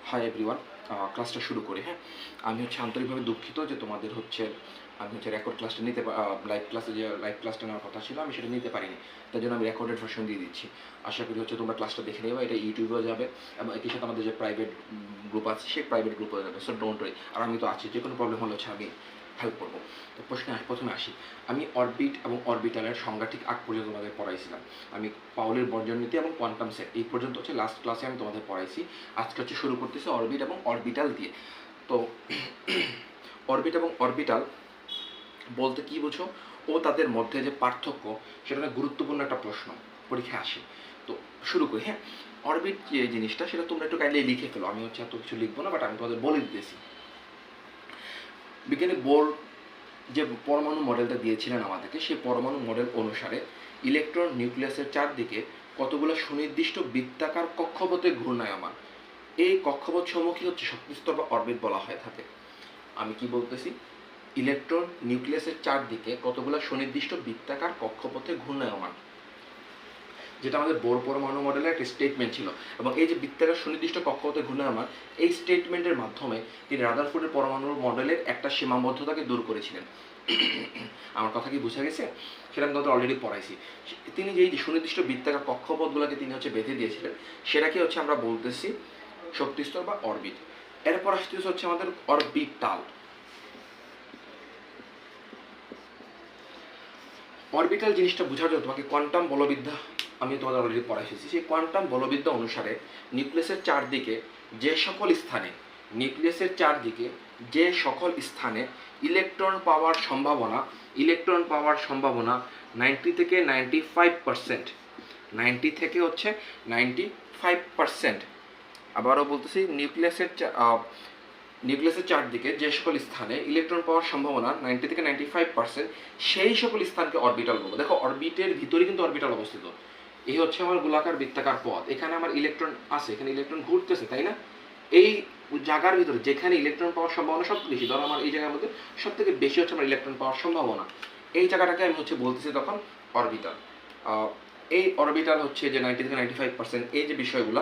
Hi everyone, ক্লাসটা শুরু করি। হ্যাঁ, আমি আন্তরিকভাবে দুঃখিত যে তোমাদের আমি রেকর্ড ক্লাসটা লাইভ ক্লাসটা নেওয়ার কথা ছিল, আমি সেটা নিতে পারিনি। তার জন্য আমি রেকর্ডেড ভার্সন দিয়ে দিচ্ছি। আশা করি তোমরা ক্লাসটা দেখে নেবে। এটা ইউটিউবেও যাবে এবং একই সাথে আমাদের যে প্রাইভেট গ্রুপ আছে সেই প্রাইভেট গ্রুপেও যাবে। So don't worry. আর আমি তো আছি, যে কোনো প্রবলেম হলে আমি হেল্প করবো। তো প্রথমে আসি। আমি অরবিট এবং অরবিটালের সংজ্ঞা ঠিক আগ পর্যন্ত তোমাদের পড়াইছিলাম। আমি পাউলের বর্জননীতি এবং কোয়ান্টাম সেট এই পর্যন্ত লাস্ট ক্লাসে আমি তোমাদের পড়াইছি। আজকে শুরু করতেছি অরবিট এবং অরবিটাল দিয়ে। তো অরবিট এবং অরবিটাল বলতে কি বুঝো ও তাদের মধ্যে যে পার্থক্য, সেটা গুরুত্বপূর্ণ একটা প্রশ্ন পরীক্ষায় আসে। তো শুরু করি। হ্যাঁ, অরবিট যে জিনিসটা সেটা তোমরা একটু কাইন্ডলি লিখে ফেলো। আমি এত কিছু লিখবো না, বাট আমি তোমাদের বলে দিতেছি। বিজ্ঞানী বোর যে পরমাণু মডেলটা দিয়েছিলেন আমাদেরকে, সেই পরমাণু মডেল অনুসারে ইলেকট্রন নিউক্লিয়াসের চারদিকে কতগুলো সুনির্দিষ্ট বৃত্তাকার কক্ষপথে ঘূর্ণায়মান। এই কক্ষপথ সমূহকে শক্তিস্তর বা অরবিট বলা হয়ে থাকে। আমি কি বলতেছি? ইলেকট্রন নিউক্লিয়াসের চারদিকে কতগুলো সুনির্দিষ্ট বৃত্তাকার কক্ষপথে ঘূর্ণায়মান, যেটা আমাদের বোর পরমাণু মডেলের একটা স্টেটমেন্ট ছিল। এবং এই যে বৃত্তাকার সুনির্দিষ্ট কক্ষপথে ঘূর্ণায়মান, এই স্টেটমেন্টের মাধ্যমে তিনি রাদারফোর্ডের পরমাণু মডেলের একটা সীমাবদ্ধতাকে দূর করেছিলেন। আমার কথা কি বোঝা গেছে? সেটা আমি তোমাদের অলরেডি পড়াইছি। তিনি যে সুনির্দিষ্ট বৃত্তাকার কক্ষপথগুলোকে তিনি বেঁধে দিয়েছিলেন, সেটাকে আমরা বলতেছি শক্তিস্তর বা অরবিট। এরপর আসতেছে আমাদের অরবিটাল। অরবিটাল জিনিসটা বোঝার জন্য তোমাকে কোয়ান্টাম বলবিদ্যা আমি তোমাদের অলরেডি পড়াই এসেছি। সেই কোয়ান্টাম বলবিদ্যা অনুসারে নিউক্লিয়াসের চারদিকে যে সকল স্থানে ইলেকট্রন পাওয়ার সম্ভাবনা 90 থেকে 95%, 90 থেকে 95%। আবারও বলতেছি, নিউক্লিয়াসের চারদিকে যে সকল স্থানে ইলেকট্রন পাওয়ার সম্ভাবনা 90 থেকে 95%, সেই সকল স্থানকে অরবিটাল বলবো। দেখো, অরবিটের ভিতরে কিন্তু অরবিটাল অবস্থিত। এই আমার গোলাকার বৃত্তাকার পথ, এখানে আমার ইলেকট্রন আছে, এখানে ইলেকট্রন ঘুরতেছে, তাই না? এই জায়গার ভিতরে যেখানে ইলেকট্রন পাওয়ার সম্ভাবনা সবচেয়ে বেশি, ধরো আমার এই জায়গার মধ্যে সব থেকে বেশি আমার ইলেকট্রন পাওয়ার সম্ভাবনা, এই জায়গাটাকে আমি বলতেছি তখন অরবিটাল। এই অরবিটাল যে 90 থেকে 95%, এই যে বিষয়গুলো,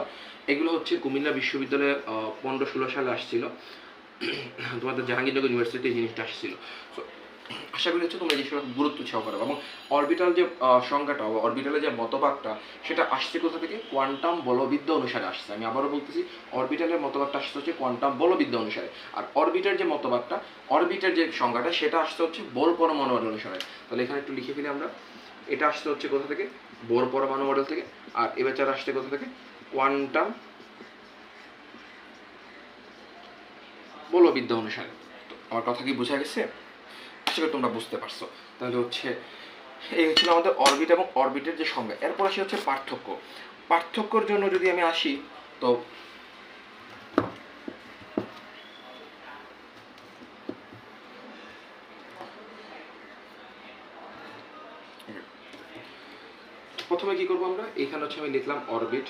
এগুলো কুমিল্লা বিশ্ববিদ্যালয়ে 15-16 সালে আসছিল। তোমাদের জাহাঙ্গীরনগর ইউনিভার্সিটি জিনিসটা আসছিল। সো আশা করি তোমরা এই জিনিসটা গুরুত্ব সহকারে। এবং অরবিটাল যে সংজ্ঞাটা, অরবিটালের যে মতবাদটা, সেটা আসছে কোথা থেকে? কোয়ান্টাম বলবিদ্যা অনুসারে আসছে। আমি আবারও বলতেছি, অরবিটালের মতবাদটা আসছে কোয়ান্টাম বলবিদ্যা অনুসারে। আর অরবিটার যে মতবাদটা, অরবিটার যে সংজ্ঞাটা, সেটা আসছে বোর পরমাণু মডেল অনুসারে। তাহলে এখানে একটু লিখে ফেলি আমরা। এটা আসছে কোথা থেকে? বোর পরমাণু মডেল থেকে। আর এ বেচারা আসছে কোথা থেকে? কোয়ান্টাম বলবিদ্যা অনুসারে। তো আমার কথা কি বোঝা গেছে? আশা করি তোমরা বুঝতে পারছো। তাহলে এই হচ্ছিল আমাদের অরবিট এবং অরবিটের যে সংজ্ঞা। এরপর আসি পার্থক্য। পার্থক্যর জন্য যদি আমি আসি, তো প্রথমে কি করবো আমরা? এখানে আমি লিখলাম অরবিট,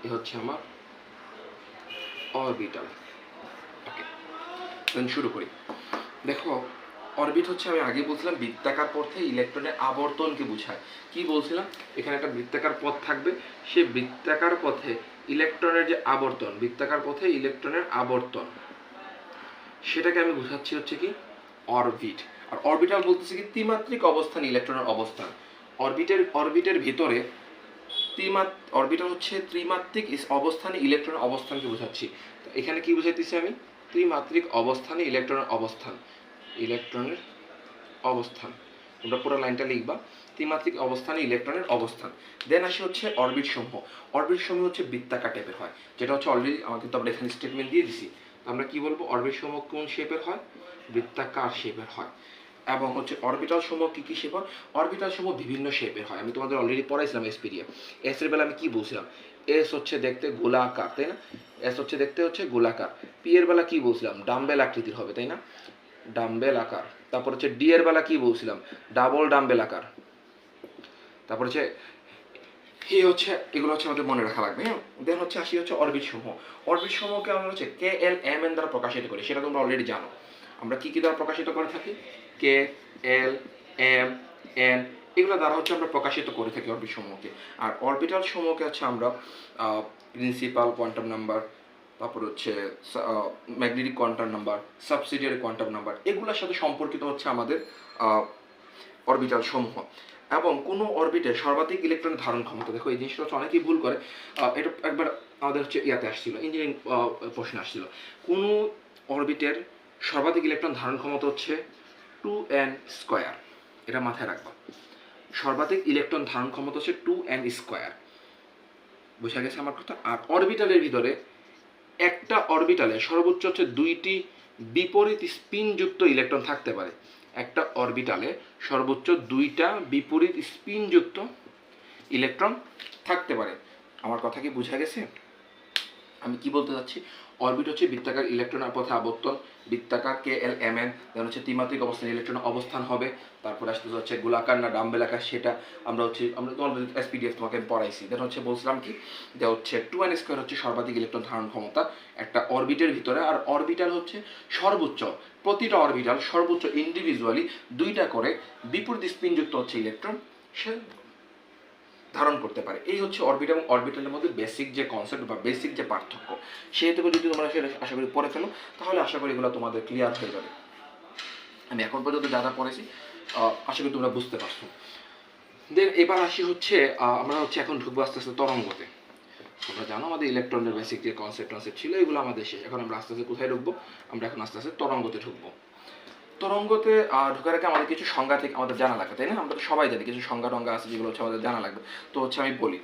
এ আমার অরবিটাল। ওকে, দেন শুরু করি। দেখো, অরবিট আমি আগে বলছিলাম বৃত্তাকার পথে ইলেকট্রনের আবর্তনকে বোঝায়। কি বলছিলাম? এখানে একটা বৃত্তাকার পথ থাকবে, সেই বৃত্তাকার পথে ইলেকট্রনের যে আবর্তন, সেটাকে আমি বোঝাচ্ছি কি? অরবিট। আর অরবিটাল বলতেছি কি? ত্রিমাত্রিক অবস্থান, ইলেকট্রনের অবস্থান। অরবিটের ভিতরে অরবিটাল ত্রিমাত্রিক অবস্থানে ইলেকট্রনের অবস্থানকে বোঝাচ্ছি। তো এখানে কি বুঝাইতেছি আমি? ত্রিমাত্রিক অবস্থানে ইলেকট্রনের অবস্থান। তোমরা পুরো লাইনটা লিখবা, ত্রিমাত্রিক অবস্থানে ইলেকট্রনের অবস্থান। দেন আসি অরবিট সমূহ। অরবিট সমূহ বৃত্তাকার টাইপের হয়, যেটা অলরেডি আমাকে তো আমরা এখানে স্টেটমেন্ট দিয়ে দিছি। আমরা কি বলবো? অরবিট সমূহ কোন শেপের হয়? বৃত্তাকার শেপের হয়। এবং অরবিটাল সমূহ কি শেপ হয়? অরবিটাল সমূহ বিভিন্ন শেপের হয়। আমি তোমাদের অলরেডি পড়াইছিলাম এস পিরিয়ে। এস এর বেলা আমি কি বলছিলাম? এস দেখতে গোলাকার, তাই না? এস দেখতে গোলাকার। পি এর বেলা কি বলছিলাম? ডাম্বেল আকৃতির হবে, তাই না? ডাম্বেল আকার। তারপর ডি এর বেলা কি বলছিলাম? ডাবল ডাম্বেল আকার। তারপর এগুলো আমাদের মনে রাখা লাগবে। দেন আসি অরবিট সমূহ। অরবিট সমূহকে আমরা কে এল এম এন দ্বারা প্রকাশিত করি, সেটা তোমরা অলরেডি জানো। আমরা কি দ্বারা প্রকাশিত করে থাকি? কে এল এম এন, এগুলো দ্বারা আমরা প্রকাশিত করে থাকি অরবিট সমূহকে। আর অরবিটাল সমূহকে আমরা প্রিন্সিপাল, কোয়ান্টাম নাম্বার, তারপর হচ্ছে magnetic quantum number, subsidiary quantum number, এগুলোর সাথে সম্পর্কিত হচ্ছে আমাদের অরবিটাল সমূহ। এবং কোনো অরবিটে সর্বাধিক ইলেকট্রন ধারণ ক্ষমতা, দেখো এই জিনিসটা হচ্ছে অনেকেই ভুল করে, এটা একবার আমাদের হচ্ছে ইয়াতে আসছিল, ইঞ্জিনিয়ারিং প্রশ্ন আসছিল, কোনো অরবিটের সর্বাধিক ইলেকট্রন ধারণ ক্ষমতা হচ্ছে 2n²। এটা মাথায় রাখবা, সর্বাধিক ইলেকট্রন ধারণ ক্ষমতা হচ্ছে 2n²। বোঝা গেছে আমার কথা? আর অরবিটালের ভিতরে একটা অরবিটালে সর্বোচ্চ হচ্ছে 2টি বিপরীত স্পিনযুক্ত ইলেকট্রন থাকতে পারে। একটা অরবিটালে সর্বোচ্চ 2টা বিপরীত স্পিনযুক্ত ইলেকট্রন থাকতে পারে। আমার কথা কি বোঝা গেছে? আমি কি বলতে চাচ্ছি, অরবিট হচ্ছে বৃত্তাকার ইলেকট্রনের পথে আবর্তন, বৃত্তাকার KLMN, যেমন হচ্ছে ত্রিমাত্রিক অবস্থানে ইলেকট্রন অবস্থান হবে। তারপরে আসতে হচ্ছে গোলাকার না ডাম্বেল আকার, সেটা আমরা তোমাদের SPDF তোমাকে পড়াইছি। দেন হচ্ছে বলছিলাম কি যে হচ্ছে 2n² হচ্ছে সর্বাধিক ইলেকট্রন ধারণ ক্ষমতা একটা অরবিটের ভিতরে। আর অরবিটাল হচ্ছে সর্বোচ্চ, প্রতিটা অরবিটাল সর্বোচ্চ ইন্ডিভিজুয়ালি 2টা করে বিপরীত স্পিনযুক্ত হচ্ছে ইলেকট্রন সে ধারণ করতে পারে। এই হচ্ছে অরবিট এবং অরবিটালের মধ্যে বেসিক যে কনসেপ্ট বা বেসিক যে পার্থক্য, সেই থেকে যদি তোমরা সেটা আশা করি পড়ে ফেলো, তাহলে আশা করি এগুলো তোমাদের ক্লিয়ার হয়ে যাবে। আমি এখন পর্যন্ত যা যা পড়েছি আশা করি তোমরা বুঝতে পারছো। দেন এবার আসি হচ্ছে আমরা হচ্ছে এখন ঢুকবো আস্তে আস্তে তরঙ্গতে। তোমরা জানো আমাদের ইলেকট্রনের বেসিক যে কনসেপ্ট ছিল এগুলো আমাদের শেষ। এখন আমরা আস্তে আস্তে কোথায় ঢুকবো? আমরা এখন আস্তে আস্তে তরঙ্গতে ঢুকবো। তরঙ্গতে ঢোকার আগে আমাদের কিছু সংজ্ঞা থেকে আমাদের জানা লাগবে, তাই না? আমরা তো সবাই জানি কিছু সংজ্ঞা টঙ্গা আছে যেগুলো হচ্ছে আমাদের জানা লাগবে। তো হচ্ছে আমি বলি,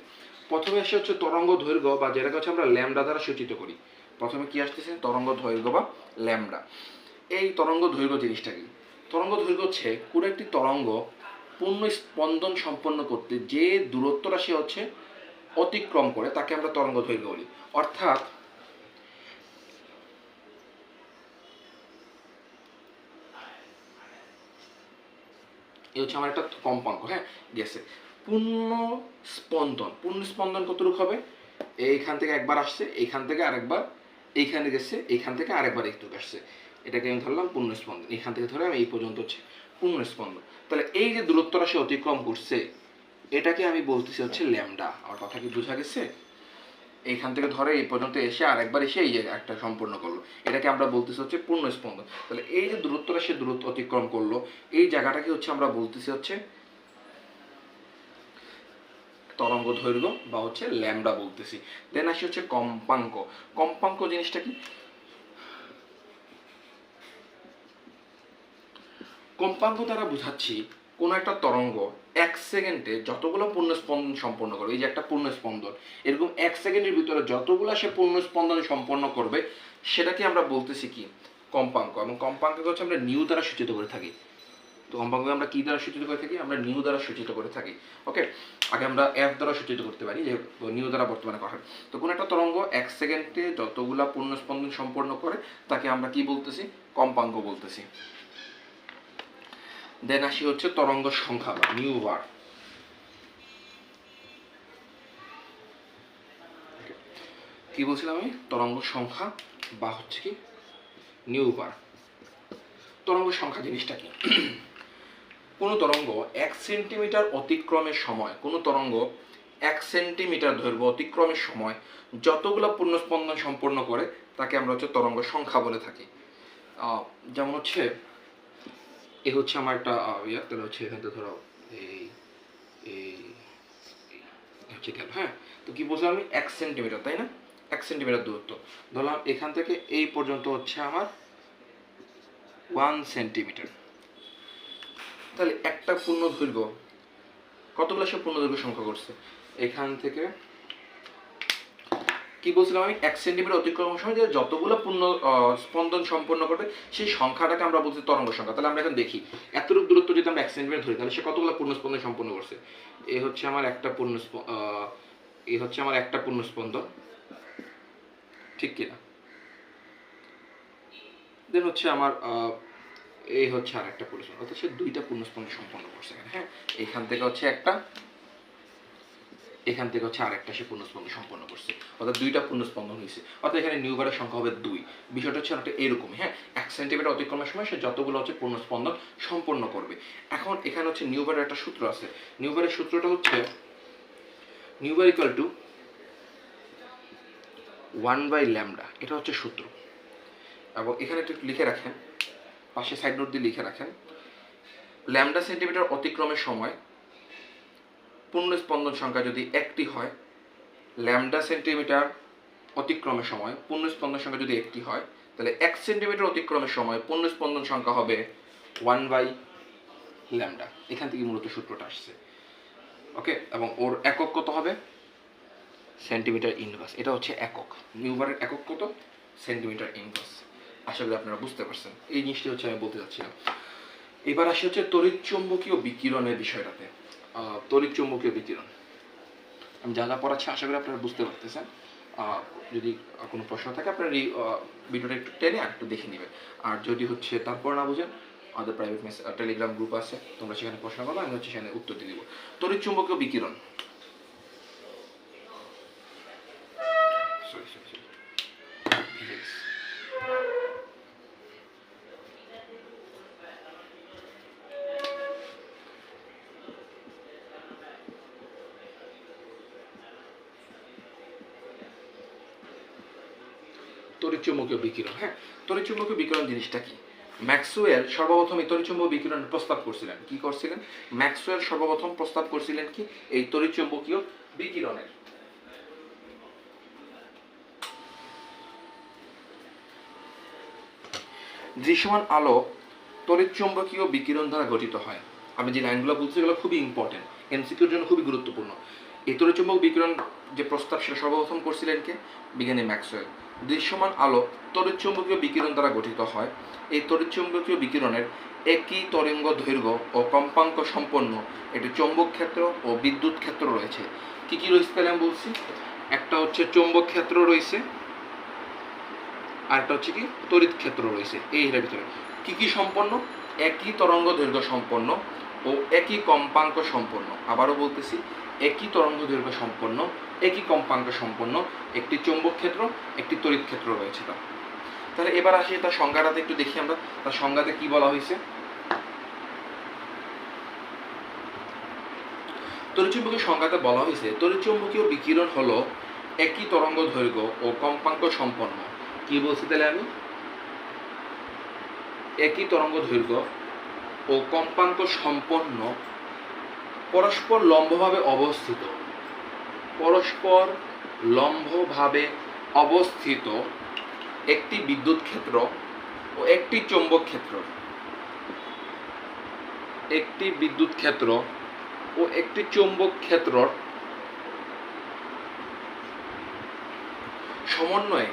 প্রথমে এসে হচ্ছে তরঙ্গ দৈর্ঘ্য, বা যেটাকে হচ্ছে আমরা ল্যামডা দ্বারা সূচিত করি। প্রথমে কি আসতেছে? তরঙ্গ দৈর্ঘ্য বা ল্যামডা। এই তরঙ্গ দৈর্ঘ্য জিনিসটা কি? তরঙ্গ দৈর্ঘ্য হচ্ছে কোনো একটি তরঙ্গ পূর্ণ স্পন্দন সম্পন্ন করতে যে দূরত্ব রাশি হচ্ছে অতিক্রম করে তাকে আমরা তরঙ্গ দৈর্ঘ্য বলি। অর্থাৎ এই হচ্ছে আমার একটা কম্পাঙ্ক, হ্যাঁ গেছে। পূর্ণ স্পন্দন কতটুকু হবে? এইখান থেকে একবার আসছে, এইখান থেকে আরেকবার এইখানে গেছে, এইখান থেকে আরেকবার এইটুকু আসছে, এটাকে আমি ধরলাম পূর্ণ স্পন্দন। এইখান থেকে ধরে আমি এই পর্যন্ত হচ্ছে পূর্ণ স্পন্দন। তাহলে এই যে দূরত্ব রাশি অতিক্রম করছে এটাকে আমি বলতেছি হচ্ছে ল্যামডা। আমার কথা কি বোঝা গেছে? এইখান থেকে ধরে এই পর্যন্ত এসে আরেকবার এসে এই যে একটা সম্পূর্ণ করলো, এটাকে আমরা বলতেছি হচ্ছে পূর্ণ স্পন্দন। তাহলে এই যে দূরত্বটা সে দূরত্ব অতিক্রম করলো, এই জায়গাটাকে হচ্ছে আমরা বলতেছি হচ্ছে তরঙ্গ দৈর্ঘ্য বা হচ্ছে ল্যামডা বলতেছি। দেন আসি হচ্ছে কম্পাঙ্ক। কম্পাঙ্ক জিনিসটা কি? কম্পাঙ্ক দ্বারা বুঝাচ্ছি কোনো একটা তরঙ্গ 1 সেকেন্ডে যতগুলো পূর্ণ স্পন্দন সম্পন্ন করবে, এই যে একটা পূর্ণ স্পন্দন, এরকম 1 সেকেন্ডের ভিতরে যতগুলো সে পূর্ণ স্পন্দন সম্পন্ন করবে সেটাকে আমরা বলতেছি কি? কম্পাঙ্ক। এবং কম্পাঙ্ককে হচ্ছে আমরা নিউ দ্বারা সূচিত করে থাকি। তো কম্পাঙ্ককে আমরা কি দ্বারা সূচিত করে থাকি? আমরা নিউ দ্বারা সূচিত করে থাকি। ওকে, আগে আমরা এফ দ্বারা সূচিত করতে পারি, যে নিউ দ্বারা বর্তমানে করা হয়। তো কোনো একটা তরঙ্গ 1 সেকেন্ডে যতগুলা পূর্ণ স্পন্দন সম্পন্ন করে তাকে আমরা কি বলতেছি? কম্পাঙ্ক বলতেছি। দেন আসি হচ্ছে তরঙ্গ সংখ্যা বা নিউ বার। কি বলছিলাম আমি? তরঙ্গ সংখ্যা বা হচ্ছে কি নিউ বার। তরঙ্গ সংখ্যা জিনিসটা কি? কোনো তরঙ্গ 1 সেন্টিমিটার অতিক্রমের সময়, কোনো তরঙ্গ 1 সেন্টিমিটার দৈর্ঘ্য অতিক্রমের সময় যতগুলো পূর্ণ স্পন্দন সম্পন্ন করে তাকে আমরা হচ্ছে তরঙ্গ সংখ্যা বলে থাকি। যেমন হচ্ছে এ হচ্ছে আমার একটা ইয়ে, তাহলে হচ্ছে এখান থেকে ধরো এই এই হচ্ছে গেল, হ্যাঁ। তো কি বলছিলাম আমি? 1 সেন্টিমিটার, তাই না? 1 সেন্টিমিটার দূরত্ব ধরলাম, এখান থেকে এই পর্যন্ত হচ্ছে আমার 1 সেন্টিমিটার। তাহলে একটা পূর্ণ দৈর্ঘ্য কতগুলো সে পূর্ণ দৈর্ঘ্য সংখ্যা করছে? এখান থেকে কি বলছিলাম আমি? 1 সেন্টিমিটার অতিক্রমের সময় যে যতগুলো পূর্ণ স্পন্দন সম্পন্ন করবে সেই সংখ্যাটাকে আমরা বলছি তরঙ্গ সংখ্যা। তাহলে আমরা এখন দেখি এতটুকু দূরত্ব যদি আমরা 1 সেন্টিমিটার ধরি তাহলে সে কতগুলো পূর্ণ স্পন্দন সম্পন্ন করছে। এ হচ্ছে আমার একটা পূর্ণ এ হচ্ছে আমার একটা পূর্ণ স্পন্দন, ঠিক কিনা? দেন হচ্ছে আমার এই হচ্ছে আর একটা পূর্ণ স্পন্দন, অর্থাৎ সে 2টা পূর্ণ স্পন্দন সম্পন্ন করছে, হ্যাঁ। এখান থেকে হচ্ছে একটা, এখান থেকে হচ্ছে আরেকটা সে পূর্ণস্পন্দন সম্পন্ন করছে, অর্থাৎ 2টা পূর্ণস্পন্দন হয়েছে। অর্থাৎ এখানে নিউবারের সংখ্যা হবে 2। বিষয়টা হচ্ছে অনেকটা এরকমই, হ্যাঁ। 1 সেন্টিমিটার অতিক্রমের সময় সে যতগুলো হচ্ছে পূর্ণস্পন্দন সম্পন্ন করবে। এখন এখানে হচ্ছে নিউবারের একটা সূত্র আছে। নিউবারের সূত্রটা হচ্ছে নিউবার ইকুয়াল টু 1/λ, এটা হচ্ছে সূত্র। এবং এখানে একটু লিখে রাখেন, পাশে সাইড নোট দিয়ে লিখে রাখেন, ল্যামডা সেন্টিমিটার অতিক্রমের সময় পূর্ণ স্পন্দন সংখ্যা যদি একটি হয়, ল্যামডা সেন্টিমিটার অতিক্রমের সময় পূর্ণ স্পন্দন সংখ্যা যদি একটি হয়, তাহলে 1 সেন্টিমিটার অতিক্রমের সময় পূর্ণ স্পন্দন সংখ্যা হবে 1/λ। এখান থেকে মূলত সূত্রটা আসছে। ওকে, এবং ওর একক কত হবে? Centimetre inverse. এটা হচ্ছে একক, নিউবারের একক কত? Centimetre inverse. আশা করি আপনারা বুঝতে পারছেন। এই জিনিসটি হচ্ছে আমি বলতে চাচ্ছিলাম। এবার আসি হচ্ছে তড়িৎ চুম্বকীয় বিকিরণের বিষয়টাতে। তড়িৎ চুম্বকীয় বিকিরণ আমি যা যা পড়াচ্ছি আশা করি আপনারা বুঝতে পারতেছেন। যদি কোনো প্রশ্ন থাকে আপনারা এই ভিডিওটা একটু টেনে একটু দেখে নেবেন। আর যদি হচ্ছে তারপর না বুঝেন, আমাদের প্রাইভেট টেলিগ্রাম গ্রুপ আছে, তোমরা সেখানে প্রশ্ন করো, আমি হচ্ছে সেখানে উত্তর দিয়ে দিব। তড়িৎ চুম্বকীয় বিকিরণ, তড়িৎচুম্বকীয় বিকিরণ। হ্যাঁ, তড়িৎচুম্বকীয় বিকিরণ জিনিসটা কি? ম্যাক্সওয়েল সর্বপ্রথম এই তড়িৎচুম্বকীয় বিকিরণের প্রস্তাব করছিলেন। কি করছিলেন? ম্যাক্সওয়েল সর্বপ্রথম প্রস্তাব করছিলেন কি? এই তড়িৎচুম্বকীয় বিকিরণের। দৃশ্যমান আলো তড়িৎচুম্বকীয় বিকিরণ দ্বারা গঠিত হয়। আমি যে লাইনগুলো বলছি এগুলো খুবই ইম্পর্টেন্ট, এমসিকিউর জন্য খুবই গুরুত্বপূর্ণ। এই তড়িৎচুম্বক বিকিরণ যে প্রস্তাব সেটা সর্বপ্রথম করছিলেন কে? বিজ্ঞানী ম্যাক্সওয়েল। দৃশ্যমান আলো তড়িৎচুম্বকীয় বিকিরণ দ্বারা গঠিত হয়। এই তড়িৎচুম্বকীয় বিকিরণের একই তরঙ্গ দৈর্ঘ্য ও কম্পাঙ্ক সম্পন্ন একটি চৌম্বক ক্ষেত্র ও বিদ্যুৎ ক্ষেত্র রয়েছে। কি কি রয়েছে তাহলে আমি বলছি? একটা হচ্ছে চৌম্বক ক্ষেত্র রয়েছে, আর একটা হচ্ছে কি তড়িৎ ক্ষেত্র রয়েছে। এইটার ভিতরে কি কি সম্পন্ন? একই তরঙ্গ দৈর্ঘ্য সম্পন্ন ও একই কম্পাঙ্ক সম্পন্ন। আবারও বলতেছি, একই তরঙ্গ দৈর্ঘ্য সম্পন্ন, একই কম্পাঙ্ক সম্পন্ন একটি চৌম্বক ক্ষেত্র, একটি তড়িৎ ক্ষেত্র রয়েছে। তাহলে এবার আসি তার সংজ্ঞাটাতে একটু দেখি আমরা, তার সংজ্ঞাতে কি বলা হয়েছে। তড়িৎচুম্বকীয় সংজ্ঞাতে বলা হয়েছে, তড়িৎচুম্বকীয় বিকিরণ হলো একই তরঙ্গ দৈর্ঘ্য ও কম্পাঙ্ক সম্পন্ন। কি বলছি তাহলে আমি? একই তরঙ্গ দৈর্ঘ্য ও কম্পাঙ্ক সম্পন্ন পরস্পর লম্বভাবে অবস্থিত, পরস্পর লম্বভাবে অবস্থিত একটি বিদ্যুৎ ক্ষেত্র ও একটি চৌম্বক ক্ষেত্র, একটি বিদ্যুৎ ক্ষেত্র ও একটি চৌম্বক ক্ষেত্রর সমন্বয়ে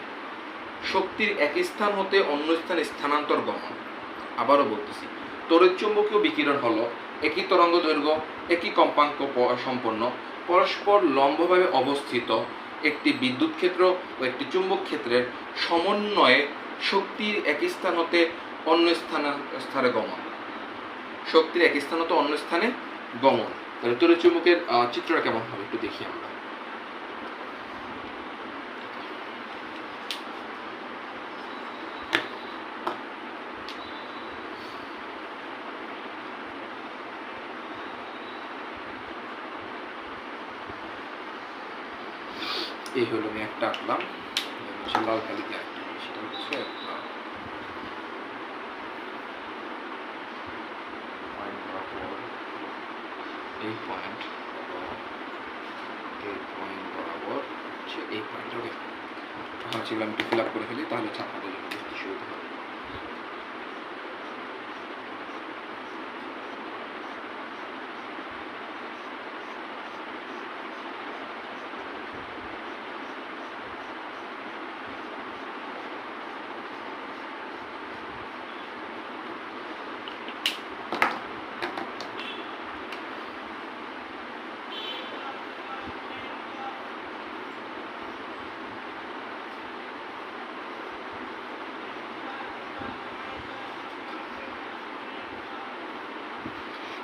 শক্তির এক স্থান হতে অন্য স্থানে স্থানান্তর গমন। আবারও বলতেছি, তড়িৎচুম্বকীয় বিকিরণ হলো একই তরঙ্গ দৈর্ঘ্য, একই কম্পাঙ্ক সম্পন্ন, পরস্পর লম্বভাবে অবস্থিত একটি বিদ্যুৎ ক্ষেত্র ও একটি চুম্বক ক্ষেত্রের সমন্বয়ে শক্তির এক স্থান হতে অন্য স্থানে গমন। শক্তির এক স্থান হতে অন্য স্থানে গমন। তাহলে তড়িৎচুম্বকের চিত্রটা কেমন হবে একটু দেখি আমরা। এই হলো আমি একটা আঁকলাম, লাল কালি দিয়ে একটা, সেটা হচ্ছে এই পয়েন্ট, এই পয়েন্ট বরাবর হচ্ছে এই পয়েন্ট। ওকে, তাহলে সেগুলো আমি একটু ফিল আপ করে ফেলি, তাহলে হচ্ছে আপনাদের জন্য বুঝতে সুবিধা হবে।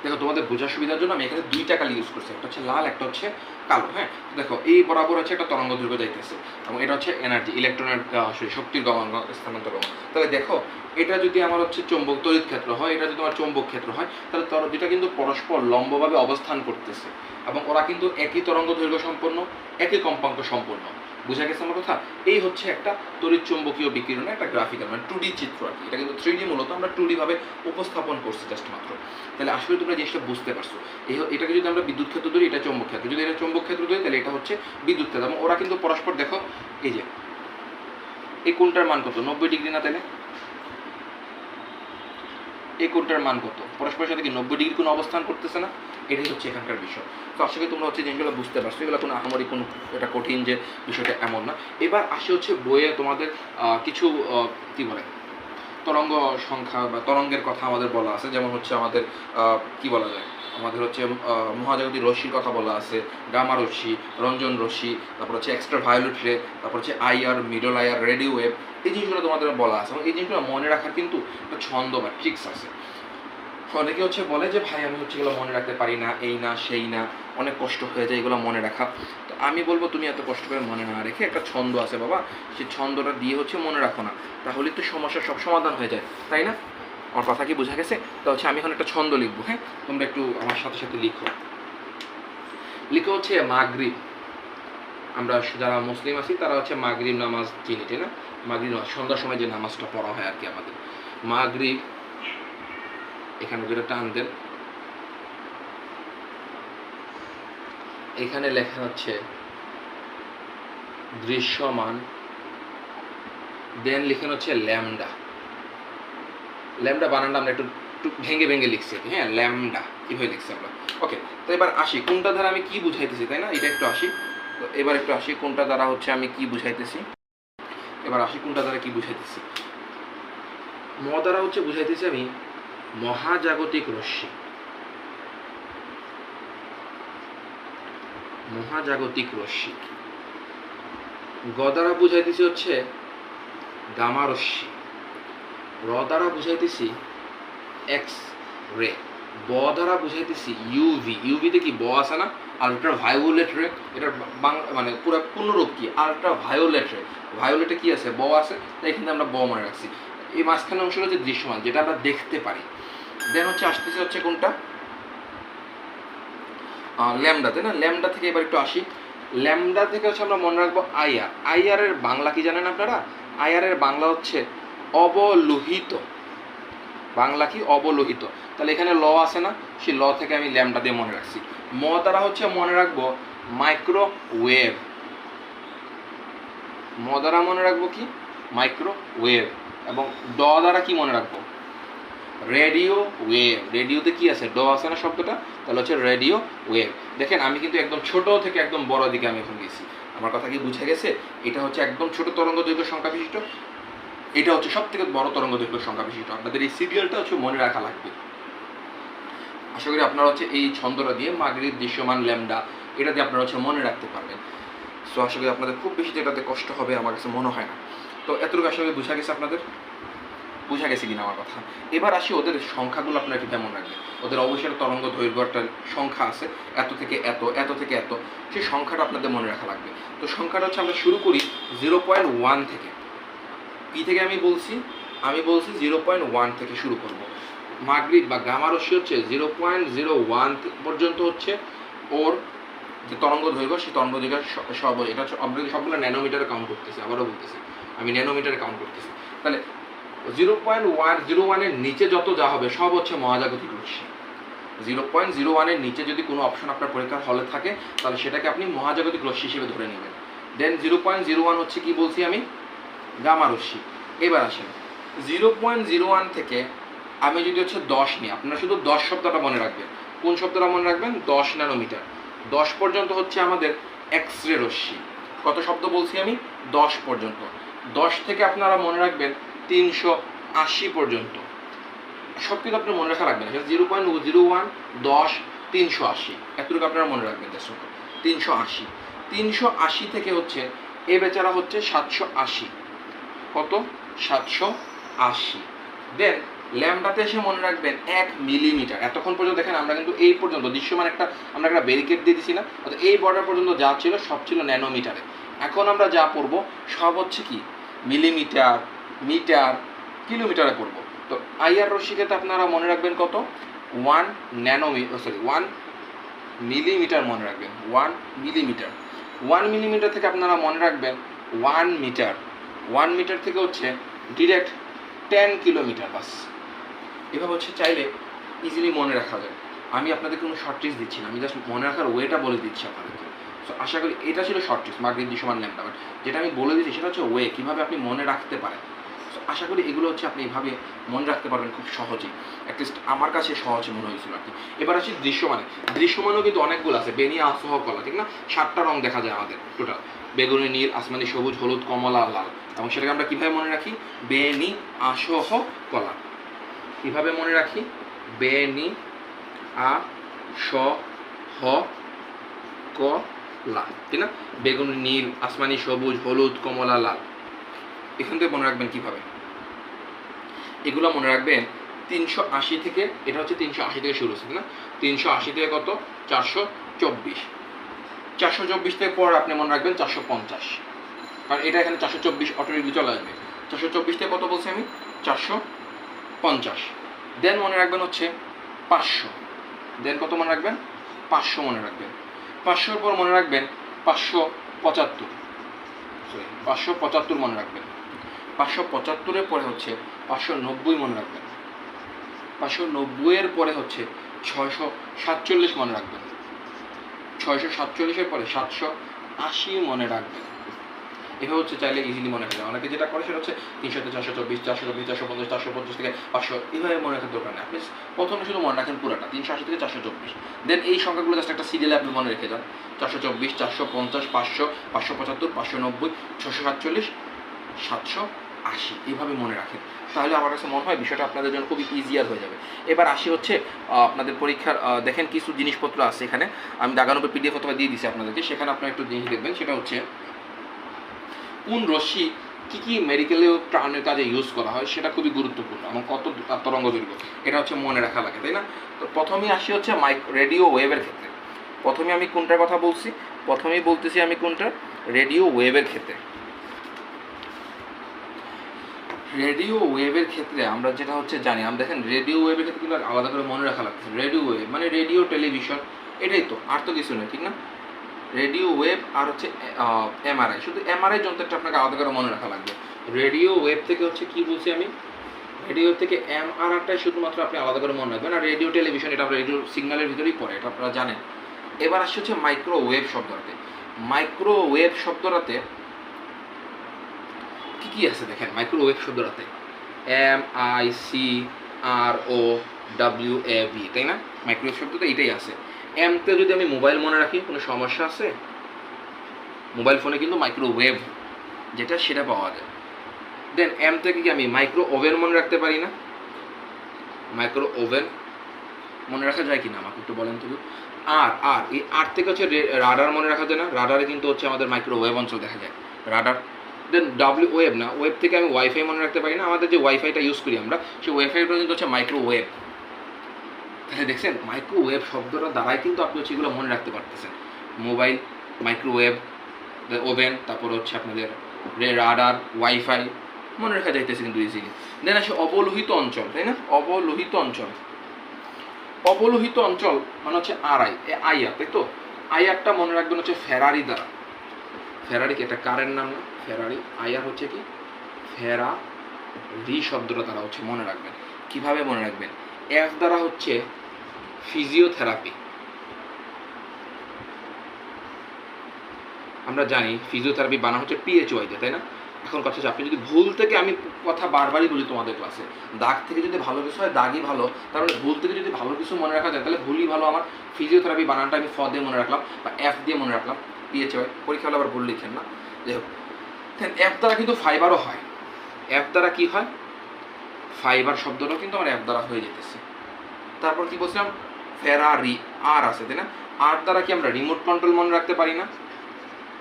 দেখো, তোমাদের বোঝার সুবিধার জন্য আমি এখানে দুইটা কালি ইউজ করছি, একটা হচ্ছে লাল, একটা হচ্ছে কালো। হ্যাঁ, দেখো এই বরাবর হচ্ছে একটা তরঙ্গ দৈর্ঘ্য যাইতেছে এবং এটা হচ্ছে এনার্জি, ইলেকট্রনের শক্তির গমন, স্থানান্তর গমন। তাহলে দেখো, এটা যদি আমার হচ্ছে চৌম্বক তড়িৎ ক্ষেত্র হয়, এটা যদি আমার চৌম্বক ক্ষেত্র হয়, তাহলে দুটা কিন্তু পরস্পর লম্বভাবে অবস্থান করতেছে এবং ওরা কিন্তু একই তরঙ্গ দৈর্ঘ্য সম্পন্ন, একই কম্পাঙ্ক সম্পন্ন। বুঝা গেছে আমার কথা? এই হচ্ছে একটা তড়িৎচুম্বকীয় বিকিরণের একটা গ্রাফিক্যাল মানে 2D চিত্র আর কি। এটা কিন্তু 3D মূলত আমরা 2D ভাবে উপস্থাপন করছি জাস্ট মাত্র। তাহলে আসলে তোমরা জিনিসটা বুঝতে পারছো। এটাকে যদি আমরা বিদ্যুৎ ক্ষেত্র ধরি, এটা চৌম্বক ক্ষেত্র, যদি এটা চৌম্বক ক্ষেত্র ধরি তাহলে এটা হচ্ছে বিদ্যুৎ ক্ষেত্র। এবং ওরা কিন্তু পরস্পর দেখো, এই যে এই কোণটার মান কত, 90 ডিগ্রি না? তাহলে এই কোণটার মান কত, পরস্পরের সাথে কি 90 ডিগ্রি কোনো অবস্থান করতেছে না? এটাই হচ্ছে এখানকার বিষয়। তো আশা করি তোমরা হচ্ছে জিনিসগুলো বুঝতে পারছো। এগুলো কোনো আহামরি কোনো এটা কঠিন যে বিষয়টা এমন না। এবার আসে হচ্ছে বইয়ে তোমাদের কিছু কি বলে তরঙ্গ সংখ্যা বা তরঙ্গের কথা আমাদের বলা আছে। যেমন হচ্ছে আমাদের কি বলা যায়, আমাদের হচ্ছে মহাজাগতিক রশ্মির কথা বলা আছে, গামা রশ্মি, রঞ্জন রশ্মি, তারপর হচ্ছে এক্সট্রা ভায়োলেট রে, তারপর হচ্ছে IR, middle IR, radio wave, এই জিনিসগুলো তোমাদের বলা আছে। এবং এই জিনিসগুলো মনে রাখার কিন্তু একটা ছন্দ বা ট্রিক্স আছে। অনেকে হচ্ছে বলে যে ভাই আমি হচ্ছে এগুলো মনে রাখতে পারি না, এই না সেই না, অনেক কষ্ট হয়ে যায় এগুলো মনে রাখা। তো আমি বলবো তুমি এত কষ্ট করে মনে না রেখে একটা ছন্দ আছে বাবা, সেই ছন্দটা দিয়ে হচ্ছে মনে রাখো না, তাহলে তো সমস্যার সব সমাধান হয়ে যায়, তাই না? আমার কথা কি বোঝা গেছে? তো হচ্ছে আমি এখন একটা ছন্দ লিখবো, হ্যাঁ, তোমরা একটু আমার সাথে সাথে লিখো। লিখো হচ্ছে মাগরিব। আমরা যারা মুসলিম আছি তারা হচ্ছে মাগরিব নামাজ চিনি, তাই না? মাগরিব নামাজ সন্ধ্যার সময় যে নামাজটা পড়া হয় আর কি আমাদের, মাগরিব। এখানে যেটা টান দেন, এখানে লেখা হচ্ছে দৃশ্যমান, দেন লিখেন হচ্ছে ল্যামডা। ল্যামডা বানানটা আমরা একটু ভেঙে ভেঙে লিখছি, হ্যাঁ, ল্যামডা কিভাবে লিখছি আমরা। ওকে, তো এবার আসি কোনটা দ্বারা আমি কি বুঝাইতেছি, তাই না? এটা একটু আসি, তো এবার একটু আসি কোনটা দ্বারা হচ্ছে আমি কি বুঝাইতেছি। এবার আসি কোনটা দ্বারা কি বুঝাইতেছি। ম দ্বারা হচ্ছে বুঝাইতেছি আমি মহাজাগতিক রশ্মি, মহাজাগতিক রশ্মি। গ দ্বারা বুঝাইতেছি হচ্ছে গামা রশ্মি। র দ্বারা বুঝাইতেছি এক্স রে। ব দ্বারা বুঝাইতেছি ইউভি। ইউভিতে কি ব আছে না, আলট্রা ভায়োলেট রে। এটার মানে পুরো পূর্ণরূপ কি, আলট্রা ভায়োলেট রে। ভায়োলেটে কি আছে, ব আছে, তাই এখানে আমরা ব মনে রাখছি। এই মাঝখানে অংশটা হচ্ছে দৃশ্যমান, যেটা আমরা দেখতে পারি। দেন হচ্ছে আসতেছে হচ্ছে কোনটা, ল্যামডাতে না। ল্যামডা থেকে এবার একটু আসি। ল্যামডা থেকে হচ্ছে আমরা মনে রাখবো আইআর। আইআর এর বাংলা কি জানেন আপনারা? আইআর এর বাংলা হচ্ছে অবলোহিত। বাংলা কি, অবলোহিত। তাহলে এখানে ল আছে না, সেই ল থেকে আমি ল্যামডা দিয়ে মনে রাখছি। ম দ্বারা হচ্ছে মনে রাখবো মাইক্রোওয়েভ। ম দ্বারা মনে রাখবো কি, মাইক্রোওয়েভ। এবং ড দ্বারা কি মনে রাখবো, রেডিও ওয়েভ। রেডিওতে কি আছে, ড আছে না শব্দটা, তাহলে হচ্ছে রেডিও ওয়েভ। দেখেন আমি কিন্তু একদম ছোট থেকে একদম বড় দিকে আমি এখন গেছি। আমার কথা কি বুঝে গেছে? এটা হচ্ছে একদম ছোট তরঙ্গ দৈর্ঘ্য সংখ্যা বিশিষ্ট, এটা হচ্ছে সব থেকে বড় তরঙ্গ দৈর্ঘ্য সংখ্যা বিশিষ্ট। আপনাদের এই সিরিয়ালটা হচ্ছে মনে রাখা লাগবে। আশা করি আপনারা হচ্ছে এই ছন্দটা দিয়ে মাগরিব, দৃশ্যমান, ল্যামডা, এটা দিয়ে আপনারা হচ্ছে মনে রাখতে পারবেন। সো আশা করি আপনাদের খুব বেশি যেটাতে কষ্ট হবে আমার কাছে মনে হয় না। তো এতটুকু আশা করি বুঝা গেছে আপনাদের, বুঝা গেছে কিনা আমার কথা। এবার আসি ওদের সংখ্যাগুলো আপনারা একটু কেমন রাখবেন। ওদের অবশ্যই তরঙ্গ দৈর্ঘ্য একটা সংখ্যা আছে, এত থেকে এত, এত থেকে এত, সেই সংখ্যাটা আপনাদের মনে রাখা লাগবে। তো সংখ্যাটা হচ্ছে আমরা শুরু করি 0.1 থেকে। পি থেকে আমি বলছি 0.1 থেকে শুরু করব। মাগরিব বা গামা রশ্মি হচ্ছে 0.01 পর্যন্ত হচ্ছে ওর যে তরঙ্গ দৈর্ঘ্য, সেই তরঙ্গ দৈর্ঘ্য সব, এটা হচ্ছে সবগুলো ন্যানোমিটারে কাউন্ট করতেছে। আবারও বলতেছি, আমি ন্যানোমিটারে কাউন্ট করতেছি। তাহলে 0.101 এর নিচে যত যা হবে সব হচ্ছে মহাজাগতিক রশ্মি। 0.01 এর নিচে যদি কোনো অপশন আপনার পরীক্ষার হলে থাকে তাহলে সেটাকে আপনি মহাজাগতিক রশ্মি হিসেবে ধরে নেবেন। দেন 0.01 হচ্ছে কি বলছি আমি, গামা রশ্মি। এবার আসেন 0.01 থেকে আমি যদি হচ্ছে 10 নিই, আপনারা শুধু 10 শব্দটা মনে রাখবেন। কোন শব্দটা মনে রাখবেন, 10 ন্যানোমিটার। 10 পর্যন্ত হচ্ছে আমাদের এক্স রে রশ্মি। কত শব্দ বলছি আমি, 10 পর্যন্ত। 10 থেকে আপনারা মনে রাখবেন 380 পর্যন্ত। সব কিছু আপনার মনে রাখা লাগবে না, 0.01, 10, 380, এতটুকু আপনারা মনে রাখবেন। 380, 380 থেকে হচ্ছে এ বেচারা হচ্ছে 780। কত, 780। দেন ল্যামডাতে এসে মনে রাখবেন 1 মিলিমিটার। এতক্ষণ পর্যন্ত দেখেন আমরা কিন্তু এই পর্যন্ত দৃশ্যমান আমরা একটা ব্যারিকেড দিয়ে দিছি না, অর্থাৎ এই বর্ডার পর্যন্ত যা ছিল সব ছিল ন্যানোমিটারে। এখন আমরা যা পড়বো সব হচ্ছে কি মিলিমিটার, মিটার, কিলোমিটারে পড়বো। তো আইআর রশ্মিকে আপনারা মনে রাখবেন কত, 1 মিলিমিটার মনে রাখবেন। 1 মিলিমিটার। 1 মিলিমিটার থেকে আপনারা মনে রাখবেন 1 মিটার, 1 মিটার থেকে হচ্ছে ডিরেক্ট 10 কিলোমিটার বাস। এভাবে হচ্ছে চাইলে ইজিলি মনে রাখা যায়। আমি আপনাদের কোনো শর্ট ট্রিক্স দিচ্ছি না, আমি জাস্ট মনে রাখার ওয়েটা বলে দিচ্ছি আপনাদেরকে। সো আশা করি এটা ছিল শর্ট ট্রিক্স মার্ক বৃদ্ধি সমান ল্যাম্বডা, বাট যেটা আমি বলে দিচ্ছি সেটা হচ্ছে ওয়ে, কীভাবে আপনি মনে রাখতে পারেন। সো আশা করি এগুলো হচ্ছে আপনি এভাবে মনে রাখতে পারবেন খুব সহজেই, অ্যাটলিস্ট আমার কাছে সহজে মনে হয়েছিল আর কি। এবার আসি দৃশ্যমানে। দৃশ্যমানেও কিন্তু অনেকগুলো আছে, বেনি আসহ কলা, ঠিক না? 7টা রং দেখা যায় আমাদের টোটাল, বেগুনি, নীল, আসমানি, সবুজ, হলুদ, কমলা, লাল। এবং সেটাকে আমরা কীভাবে মনে রাখি? বেনি আসহ কলা। কীভাবে মনে রাখি? বেনি আ স হ ক লা, ঠিক না? বেগুনি, নীল, আসমানি, সবুজ, হলুদ, কমলা, লাল। এখান থেকে মনে রাখবেন কীভাবে? এগুলো মনে রাখবেন 380 থেকে, এটা হচ্ছে 380 থেকে শুরু হচ্ছে, না? 380 থেকে কত? 424। 424 থেকে পর আপনি মনে রাখবেন 450, কারণ এটা এখানে 424 অটোমেটিক চলে আসবে। 424 থেকে কত বলছি আমি? 450। দেন মনে রাখবেন হচ্ছে 500। দেন কত মনে রাখবেন? 500 মনে রাখবেন। 500-র পর মনে রাখবেন 575, সরি 575 মনে রাখবেন। 575-এর পরে হচ্ছে 590 মনে রাখবেন। 590-এর পরে হচ্ছে 647 মনে রাখবেন। 647-এর পরে 780 মনে রাখবেন। এভাবে হচ্ছে চাইলে ইজিলি মনে রাখা যায়। অনেকে যেটা করে সেটা হচ্ছে 300 থেকে 424, 424, 450, 450 থেকে 500, এইভাবে মনে রাখার দরকার নেই। আপনি প্রথমে শুধু মনে রাখেন পুরাটা 380 থেকে 424। দেন এই সংখ্যাগুলো জাস্ট একটা সিরিয়ালে আপনি মনে রেখে যান। 424, 450, 500, 575, 590, 647, 780, এইভাবে মনে রাখেন। তাহলে আমার কাছে মনে হয় বিষয়টা আপনাদের জন্য খুবই ইজিয়ার হয়ে যাবে। এবার আসি হচ্ছে আপনাদের পরীক্ষার, দেখেন কিছু জিনিসপত্র আছে এখানে, আমি দাগানো পিডিএফ অথবা দিয়ে দিচ্ছি আপনাদেরকে, সেখানে আপনারা একটু জিনিস দেখবেন। সেটা হচ্ছে কোন রশ্মি কী কী মেডিকেলীয় টার্নের কাজে ইউজ করা হয়, সেটা খুবই গুরুত্বপূর্ণ, এবং কত তরঙ্গ দৈর্ঘ্য, এটা হচ্ছে মনে রাখা লাগে, তাই না? তো প্রথমেই আসি হচ্ছে রেডিও ওয়েভের ক্ষেত্রে। প্রথমে আমি কোনটার কথা বলছি? প্রথমেই বলতেছি আমি কোনটা? রেডিও ওয়েভের ক্ষেত্রে। রেডিও ওয়েভের ক্ষেত্রে আমরা যেটা হচ্ছে জানি, আমরা দেখেন রেডিও ওয়েভের ক্ষেত্রে কিন্তু আলাদা করে মনে রাখা লাগছে। রেডিও ওয়েভ মানে রেডিও টেলিভিশন, এটাই তো, আর তো কিছু নেই, ঠিক না? রেডিও ওয়েভ আর হচ্ছে এমআরআই, শুধু এমআরআই যন্ত্রটা আপনাকে আলাদা করে মনে রাখা লাগবে। রেডিও ওয়েভ থেকে হচ্ছে কি বলছি আমি? রেডিও থেকে এমআরআইটাই শুধুমাত্র আপনি আলাদা করে মনে রাখবেন। আর রেডিও টেলিভিশন এটা রেডিও সিগন্যালের ভিতরেই পড়ে, এটা আপনারা জানেন। এবার আসছে হচ্ছে মাইক্রোওয়েভ শব্দটাতে। মাইক্রোওয়েভ শব্দটাতে কি কি আছে দেখেন? মাইক্রোওয়েভ শব্দটাতে MICROWAV, তাই না? মাইক্রোওয়েভ শব্দটা এটাই আছে। এমতে যদি আমি মোবাইল মনে রাখি, কোনো সমস্যা আছে? মোবাইল ফোনে কিন্তু মাইক্রোওয়েভ যেটা সেটা পাওয়া যায়। দেন এম থেকে কি আমি মাইক্রো ওভেন মনে রাখতে পারি না? মাইক্রো ওভেন মনে রাখা যায় কি না আমাকে একটু বলেন তো। এই আর থেকে হচ্ছে রাডার মনে রাখা যায় না? রাডারে কিন্তু হচ্ছে আমাদের মাইক্রোওয়েভ অঞ্চল দেখা যায়, রাডার। দেন ওয়েব না, ওয়েব থেকে আমি ওয়াইফাই মনে রাখতে পারি না? আমাদের যে ওয়াইফাইটা ইউজ করি আমরা, সেই ওয়াইফাইটা কিন্তু হচ্ছে মাইক্রোওয়েভ। তাহলে দেখছেন মাইক্রোওয়েভ শব্দটা দ্বারাই কিন্তু আপনি হচ্ছে এগুলো মনে রাখতে পারতেছেন। মোবাইল, মাইক্রোওয়েভ, ওভেন, তারপর হচ্ছে আপনাদের রাডার, ওয়াইফাই মনে রাখা যাইতেছে কিন্তু ইজিলি। দেন আসে অবলোহিত অঞ্চল, তাই না? অবলোহিত অঞ্চল, অবলোহিত অঞ্চল মানে হচ্ছে আইআর, তাই তো? আইআরটা মনে রাখবেন হচ্ছে ফেরারি দ্বারা। ফেরারি কি একটা কারের নাম না? ফেরারি। আইআর হচ্ছে কি? ফেরারি শব্দটা দ্বারা হচ্ছে মনে রাখবেন। কিভাবে মনে রাখবেন? এফ দ্বারা হচ্ছে ফিজিওথেরাপি। আমরা জানি ফিজিওথেরাপি বানা হচ্ছে PHY দিয়ে, তাই না? এখন কথা হচ্ছে, আপনি যদি ভুল থেকে, আমি কথা বারবারই বলি তোমাদের ক্লাসে, দাগ থেকে যদি ভালো কিছু হয় দাগই ভালো, তার মানে ভুল থেকে যদি ভালো কিছু মনে রাখা যায় তাহলে ভুলই ভালো। আমার ফিজিওথেরাপি বানানটা আমি দিয়ে মনে রাখলাম, বা এফ দিয়ে মনে রাখলাম, PHY। পরীক্ষা হলে আবার ভুল লিখেন না, যাই হোক। এফ দ্বারা কিন্তু ফাইবারও হয়। এফ দ্বারা কি হয়? ফাইবার শব্দটাও কিন্তু আমার এফ দ্বারা হয়ে যেতেছে। তারপর কি বলছিলাম? ফেরারি, আর আছে, তাই না? আর দ্বারা কি আমরা রিমোট কন্ট্রোল মনে রাখতে পারি না?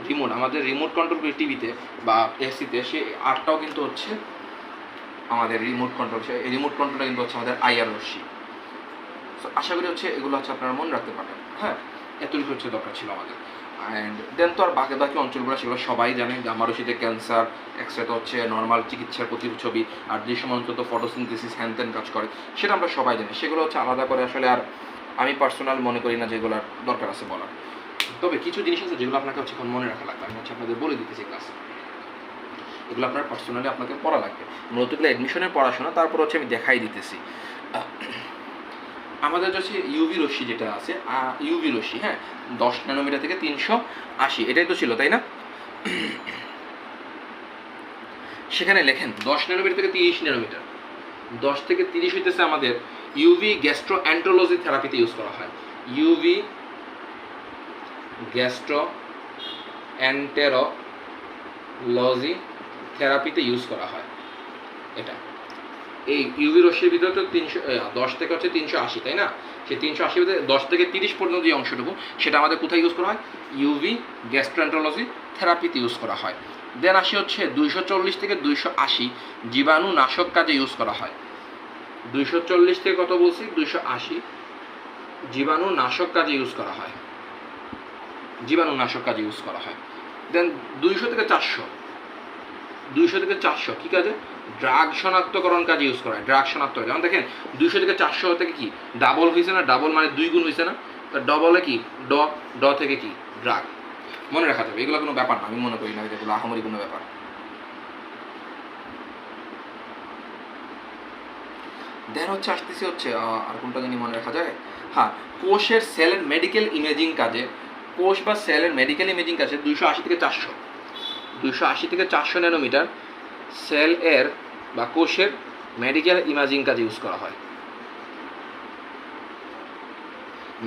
রিমোট, আমাদের রিমোট কন্ট্রোল করি টিভিতে বা এসিতে, সে আরটাও কিন্তু হচ্ছে আমাদের রিমোট কন্ট্রোল। সে রিমোট কন্ট্রোলটা কিন্তু হচ্ছে আমাদের আইআর রশ্মি। সো আশা করি হচ্ছে এগুলো হচ্ছে আপনারা মনে রাখতে পারবেন। হ্যাঁ, এতটুকু হচ্ছে দরকার ছিল আমাদের। অ্যান্ড দেন তো আর বাকি অঞ্চলগুলো সেগুলো সবাই জানে। গামা রশ্মিতে ক্যান্সার, এক্সরেতে হচ্ছে নর্মাল চিকিৎসার প্রতিচ্ছবি, আর দৃশ্যমান অঞ্চল তো ফটোসিনথেসিস হ্যান ত্যান কাজ করে, সেটা আমরা সবাই জানি। সেগুলো হচ্ছে আলাদা করে আসলে আর আমি পার্সোনাল মনে করি না যেগুলোর দরকার আছে বলার। তবে কিছু জিনিস আছে যেগুলো আপনাকে হচ্ছে এখন মনে রাখা লাগবে, আমি হচ্ছে আপনাদের বলে দিতেছি ক্লাসে, এগুলো আপনার পার্সোনালি আপনাকে পড়া লাগবে, মূলত এগুলো অ্যাডমিশনের পড়াশোনা, তারপর হচ্ছে আমি দেখাই দিতেছি। আমাদের হচ্ছে ইউভি রশ্মি যেটা আছে, ইউভি রশ্মি, হ্যাঁ, 10 ন্যানোমিটার থেকে 380, এটাই তো ছিল তাই না? সেখানে লেখেন 10 ন্যানোমিটার থেকে 30 ন্যানোমিটার, 10 থেকে 30 হইতেছে আমাদের ইউভি গ্যাস্ট্রো অ্যান্টোলজি থেরাপিতে ইউজ করা হয়। ইউভি গ্যাস্ট্রো অ্যান্টেরোলজি থেরাপিতে ইউজ করা হয় এটা। এই ইউভি রশ্মির ভিতরে তো 10 থেকে হচ্ছে 380 তাই না? সেই 380 ভিতরে 10 থেকে 30 পর্যন্ত যে অংশটুকু সেটা আমাদের কোথায় ইউজ করা হয়? ইউভি গ্যাস্ট্রোএন্টারোলজি থেরাপিতে ইউজ করা হয়। দেন আসি হচ্ছে 240 থেকে 280 জীবাণু নাশক কাজে ইউজ করা হয়। 240 থেকে কত বলছি? 280 জীবাণু নাশক কাজে ইউজ করা হয়, জীবাণু নাশক কাজে ইউজ করা হয়। দেন 200 থেকে 400 কি কাজে? ড্রাগ শনাক্তকরণ কাজে ইউজ করা হয়। ড্রাগ শনাক্তকরণ, যেমন দেখেন 200 থেকে 400 থেকে কি ডাবল হয়েছে না? ডাবল মানে 2 গুণ হয়েছে না? ডবলে কি ড থেকে কি ড্রাগ, মনে রাখা যাবে। এগুলো কোনো ব্যাপার না, আমি মনে করি না এগুলো আহামরি কোনো ব্যাপার। দেন হচ্ছে আসতেছি হচ্ছে আর কোনটা জানি মনে রাখা যায়, হ্যাঁ, কোষের সেলের মেডিকেল ইমেজিং কাজে, কোষ বা সেলের মেডিকেল ইমেজিং কাজে 280 থেকে 400 ন্যানোমিটার সেল এর বা কোষের মেডিকেল ইমেজিং কাজে ইউজ করা হয়,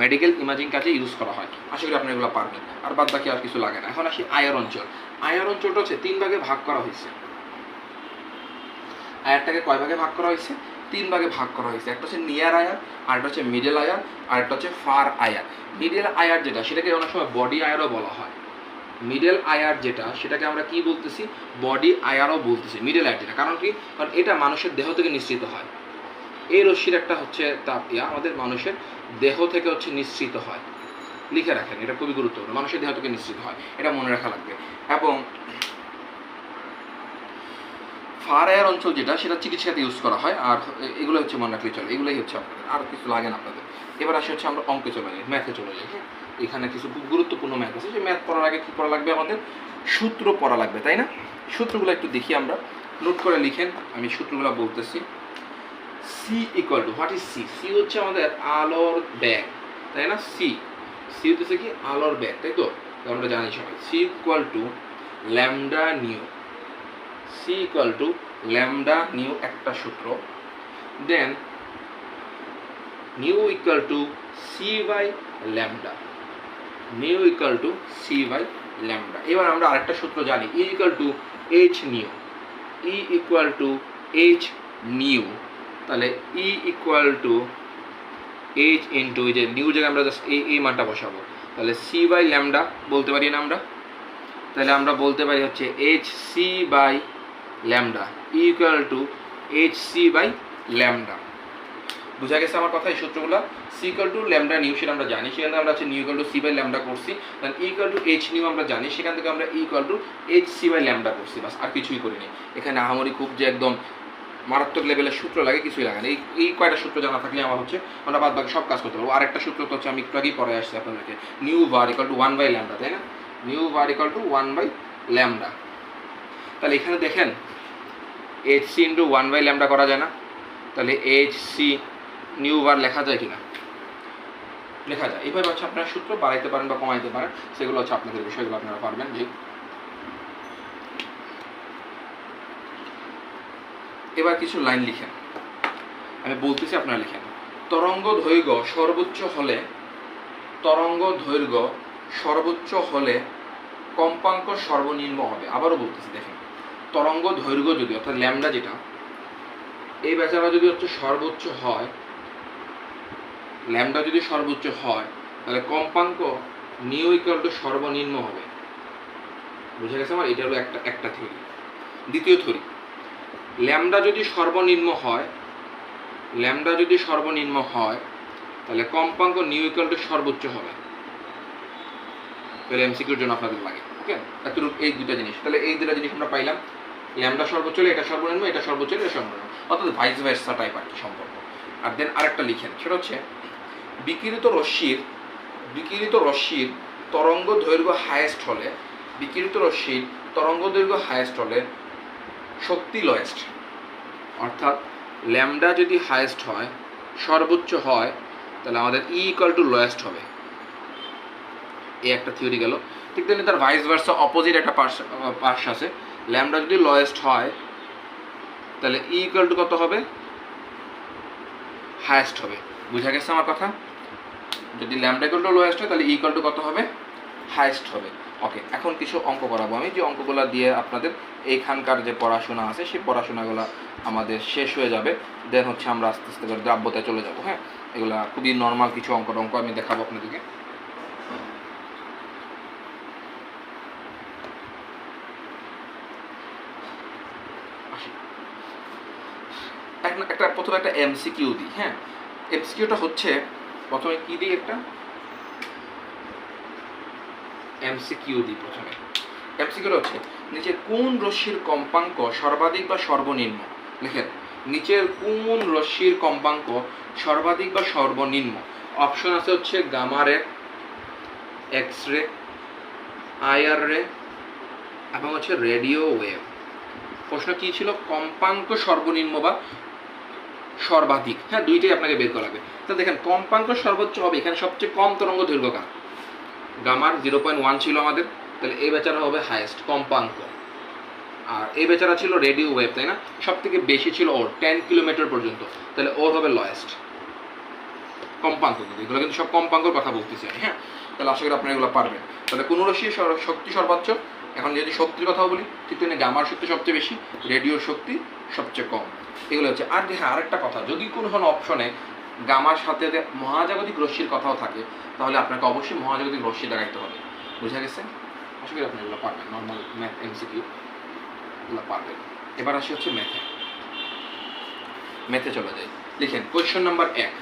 মেডিকেল ইমেজিং কাজে ইউজ করা হয়। আশা করি আপনি এগুলো পারবেন, আর বাদ বাকি আর কিছু লাগে না। এখন আসি আয়ার অঞ্চল। আয়ার অঞ্চলটা হচ্ছে 3 ভাগে ভাগ করা হয়েছে। আয়ারটাকে কয় ভাগে ভাগ করা হয়েছে? 3 ভাগে ভাগ করা হয়েছে। একটা হচ্ছে নিয়ার আয়ার, আরেকটা হচ্ছে মিডল আয়ার, আরেকটা হচ্ছে ফার আয়ার। মিডল আয়ার যেটা, সেটাকে অনেক সময় বডি আয়ারও বলা হয়। মিডল আয়ার যেটা, সেটাকে আমরা কি বলতেছি? বডি আয়ারও বলতেছি মিডল আয়ার যেটা। কারণ কি? কারণ এটা মানুষের দেহ থেকে নিঃসৃত হয়। এই রশ্মির একটা হচ্ছে তাপ আমাদের মানুষের দেহ থেকে হচ্ছে নিঃসৃত হয়। লিখে রাখেন, এটা খুবই গুরুত্বপূর্ণ, মানুষের দেহ থেকে নিঃসৃত হয়, এটা মনে রাখা লাগবে। এবং ফার এয়ার অঞ্চল যেটা, সেটা চিকিৎসাতে ইউজ করা হয়। আর এগুলো হচ্ছে মনে রাখলেই চলে, এগুলোই হচ্ছে আপনাদের, আর কিছু লাগে না আপনাদের। এবার আসে হচ্ছে আমরা অঙ্কে চলে যাই, ম্যাথে চলে যাই। এখানে কিছু খুব গুরুত্বপূর্ণ ম্যাথ আছে। যে ম্যাথ পড়ার আগে কী পড়া লাগবে? আমাদের সূত্র পড়া লাগবে, তাই না? সূত্রগুলো একটু দেখি আমরা, নোট করে লিখেন, আমি সূত্রগুলো বলতেছি। C equal to, what is C? C হচ্ছে আমাদের আলোর ব্যাগ, তাই না? সি হচ্ছে কি? আলোর ব্যাগ, তাই তো? আমরা জানি সবাই। C equal to lambda nu, c equal to lambda nu একটা সূত্র। Then nu equal to c by lambda, nu equal to c by lambda. এবার আমরা আরেকটা সূত্র জানি, E equal to h nu, E equal to h nu. তাহলে E equal to h into, এই যে নিউ জায়গায় আমরা জাস্ট এই মানটা বসাবো, তাহলে সি বাই ল্যামডা বলতে পারি না আমরা? তাহলে আমরা বলতে পারি হচ্ছে h c by lambda equal to h c by lambda. বুঝা গেছে আমার কথা? এই সূত্রগুলো c equal to lambda nu সেটা আমরা জানি, সেখান থেকে আমরা হচ্ছে nu equal to c by lambda করছি। Then equal to h nu আমরা জানি, সেখান থেকে আমরা equal to h c by lambda করছি, বাস, আর কিছুই করিনি। এখানে আহামরি খুব যে একদম মারাত্মক লেভেলের সূত্র লাগে কিছুই লাগে না। এই কয়টা সূত্র জানা থাকলে আমার হচ্ছে আমরা বাদ বাকি সব কাজ করতে পারবো। আরেকটা সূত্র তো হচ্ছে আমি একটু আগেই পরে আসছি আপনাদেরকে, new var equal to 1 by lambda, তাই না? New var equal to 1 by lambda. তাহলে এখানে দেখেন H C into 1 by lambda করা যায় না? তাহলে এইচ সি নিউ var লেখা যায় কিনা? লেখা যায়। এইভাবে হচ্ছে আপনারা সূত্র বাড়াইতে পারেন বা কমাইতে পারেন, সেগুলো হচ্ছে আপনাদের বিষয়গুলো আপনারা পারবেন। যে এবার কিছু লাইন লিখেন, আমি বলতেছি আপনারা লিখেন। তরঙ্গ দৈর্ঘ্য সর্বোচ্চ হলে, তরঙ্গ দৈর্ঘ্য সর্বোচ্চ হলে কম্পাঙ্ক সর্বনিম্ন হবে। আবারও বলতেছি, দেখেন, তরঙ্গ দৈর্ঘ্য যদি, অর্থাৎ ল্যামডা যেটা, এই বেচারা যদি হচ্ছে সর্বোচ্চ হয়, ল্যামডা যদি সর্বোচ্চ হয়, তাহলে কম্পাঙ্ক নিউ ইকুয়াল টু সর্বনিম্ন হবে। বুঝে গেছে আমার? এটা হলো একটা থিওরি। দ্বিতীয় থিওরি, ল্যামডা যদি সর্বনিম্ন হয়, ল্যামডা যদি সর্বনিম্ন হয়, তাহলে কম্পাঙ্ক নিউ ইকুয়াল টু সর্বোচ্চ হবে। তাহলে এমসিকিউর জন্য আপনাদের লাগে, ওকে? এতটুকু, এই দুটা জিনিস। তাহলে এই দুটা জিনিস আমরা পাইলাম, ল্যামডা সর্বোচ্চ হলে এটা সর্বনিম্ন, এটা সর্বোচ্চ হলে এটা সর্বনিম্ন, অর্থাৎ ভাইস ভার্সা টাইপ আর কি সম্পর্ক। আর দেন আরেকটা লিখেন, সেটা হচ্ছে বিকিরিত রশ্মির তরঙ্গ দৈর্ঘ্য হাইয়েস্ট হলে, বিকিরিত রশ্মির তরঙ্গ দৈর্ঘ্য হাইয়েস্ট হলে শক্তি লোয়েস্ট। অর্থাৎ ল্যামডা যদি হাইয়েস্ট হয়, সর্বোচ্চ হয়, তাহলে আমাদের ই ইকুয়াল টু লোয়েস্ট হবে। এই একটা থিওরি গেল। ঠিক তেমনি তার ভাইস ভার্সা অপোজিট একটা পার্স আছে। ল্যামডা যদি লোয়েস্ট হয় তাহলে ই ইকুয়াল টু কত হবে? হাইয়েস্ট হবে। বুঝা গেছে আমার কথা? যদি ল্যামডা ইকুয়াল টু লোয়েস্ট হয় তাহলে ই ইকুয়াল টু কত হবে? হাইয়েস্ট হবে। ওকে, এখন কিছু অঙ্ক করাবো আমি, যে অঙ্কগুলো দিয়ে আপনাদের এইখানকার যে পড়াশোনা আছে সেই পড়াশোনাগুলো আমাদের শেষ হয়ে যাবে। দেন হচ্ছে আমরা আস্তে আস্তে করে দ্রাব্যতায় চলে যাব। হ্যাঁ, এগুলা খুবই নর্মাল কিছু অঙ্ক আমি দেখাবো আপনাদেরকে। একটা প্রথমে একটা এমসিকিউ দিই। হ্যাঁ, এমসিকিউটা হচ্ছে প্রথমে কি দিই, একটা এমসিকিউ দিই প্রথমে। এমসিকিউটা হচ্ছে নিচের কোন রশ্মির কম্পাঙ্ক সর্বাধিক বা সর্বনিম্ন? লিখেন, নিচের কোন রশ্মির কম্পাঙ্ক সর্বাধিক বা সর্বনিম্ন? অপশন আছে হচ্ছে গামা রে, এক্স রে, আইআর রে এবং হচ্ছে রেডিও ওয়েভ। প্রশ্ন কি ছিল? কম্পাঙ্ক সর্বনিম্ন বা সর্বাধিক। হ্যাঁ, দুইটাই আপনাকে বের করা লাগবে। তো দেখেন, কম্পাঙ্ক সর্বোচ্চ হবে, এখানে সবচেয়ে কম তরঙ্গ দৈর্ঘ্য কার? গামার 0.1 ছিল আমাদের, তাহলে এই বেচারা হবে হাইয়েস্ট কম্পাঙ্ক। আর এই বেচারা ছিল রেডিও ওয়েভ, তাই না? সব থেকে বেশি ছিল ওর 10 কিলোমিটার পর্যন্ত, তাহলে ওর হবে লয়েস্ট কম্পাঙ্ক। এগুলো কিন্তু সব কম্পাঙ্কর কথা বলতেছি আমি। হ্যাঁ, তাহলে আশা করি আপনারা এগুলো পারবেন। তাহলে কোন রশ্মির শক্তি সর্বোচ্চ? এখন যদি শক্তির কথা বলি, ঠিক তেমনি গামার শক্তি সবচেয়ে বেশি, রেডিওর শক্তি সবচেয়ে কম। এগুলো হচ্ছে। আর হ্যাঁ, আরেকটা কথা, যদি কোনো অপশনে গামার সাথে মহাজাগতিক রশ্মির কথাও থাকে, তাহলে আপনাকে অবশ্যই মহাজাগতিক রশ্মি দেখাইতে হবে। বুঝা গেছে? আশা করি আপনি এগুলো পারবেন। নর্মাল ম্যাথ এমসিকিউ এগুলো পারবেন। এবার আসি হচ্ছে ম্যাথে চলে যাই। লিখেন কোয়েশ্চন নাম্বার 1।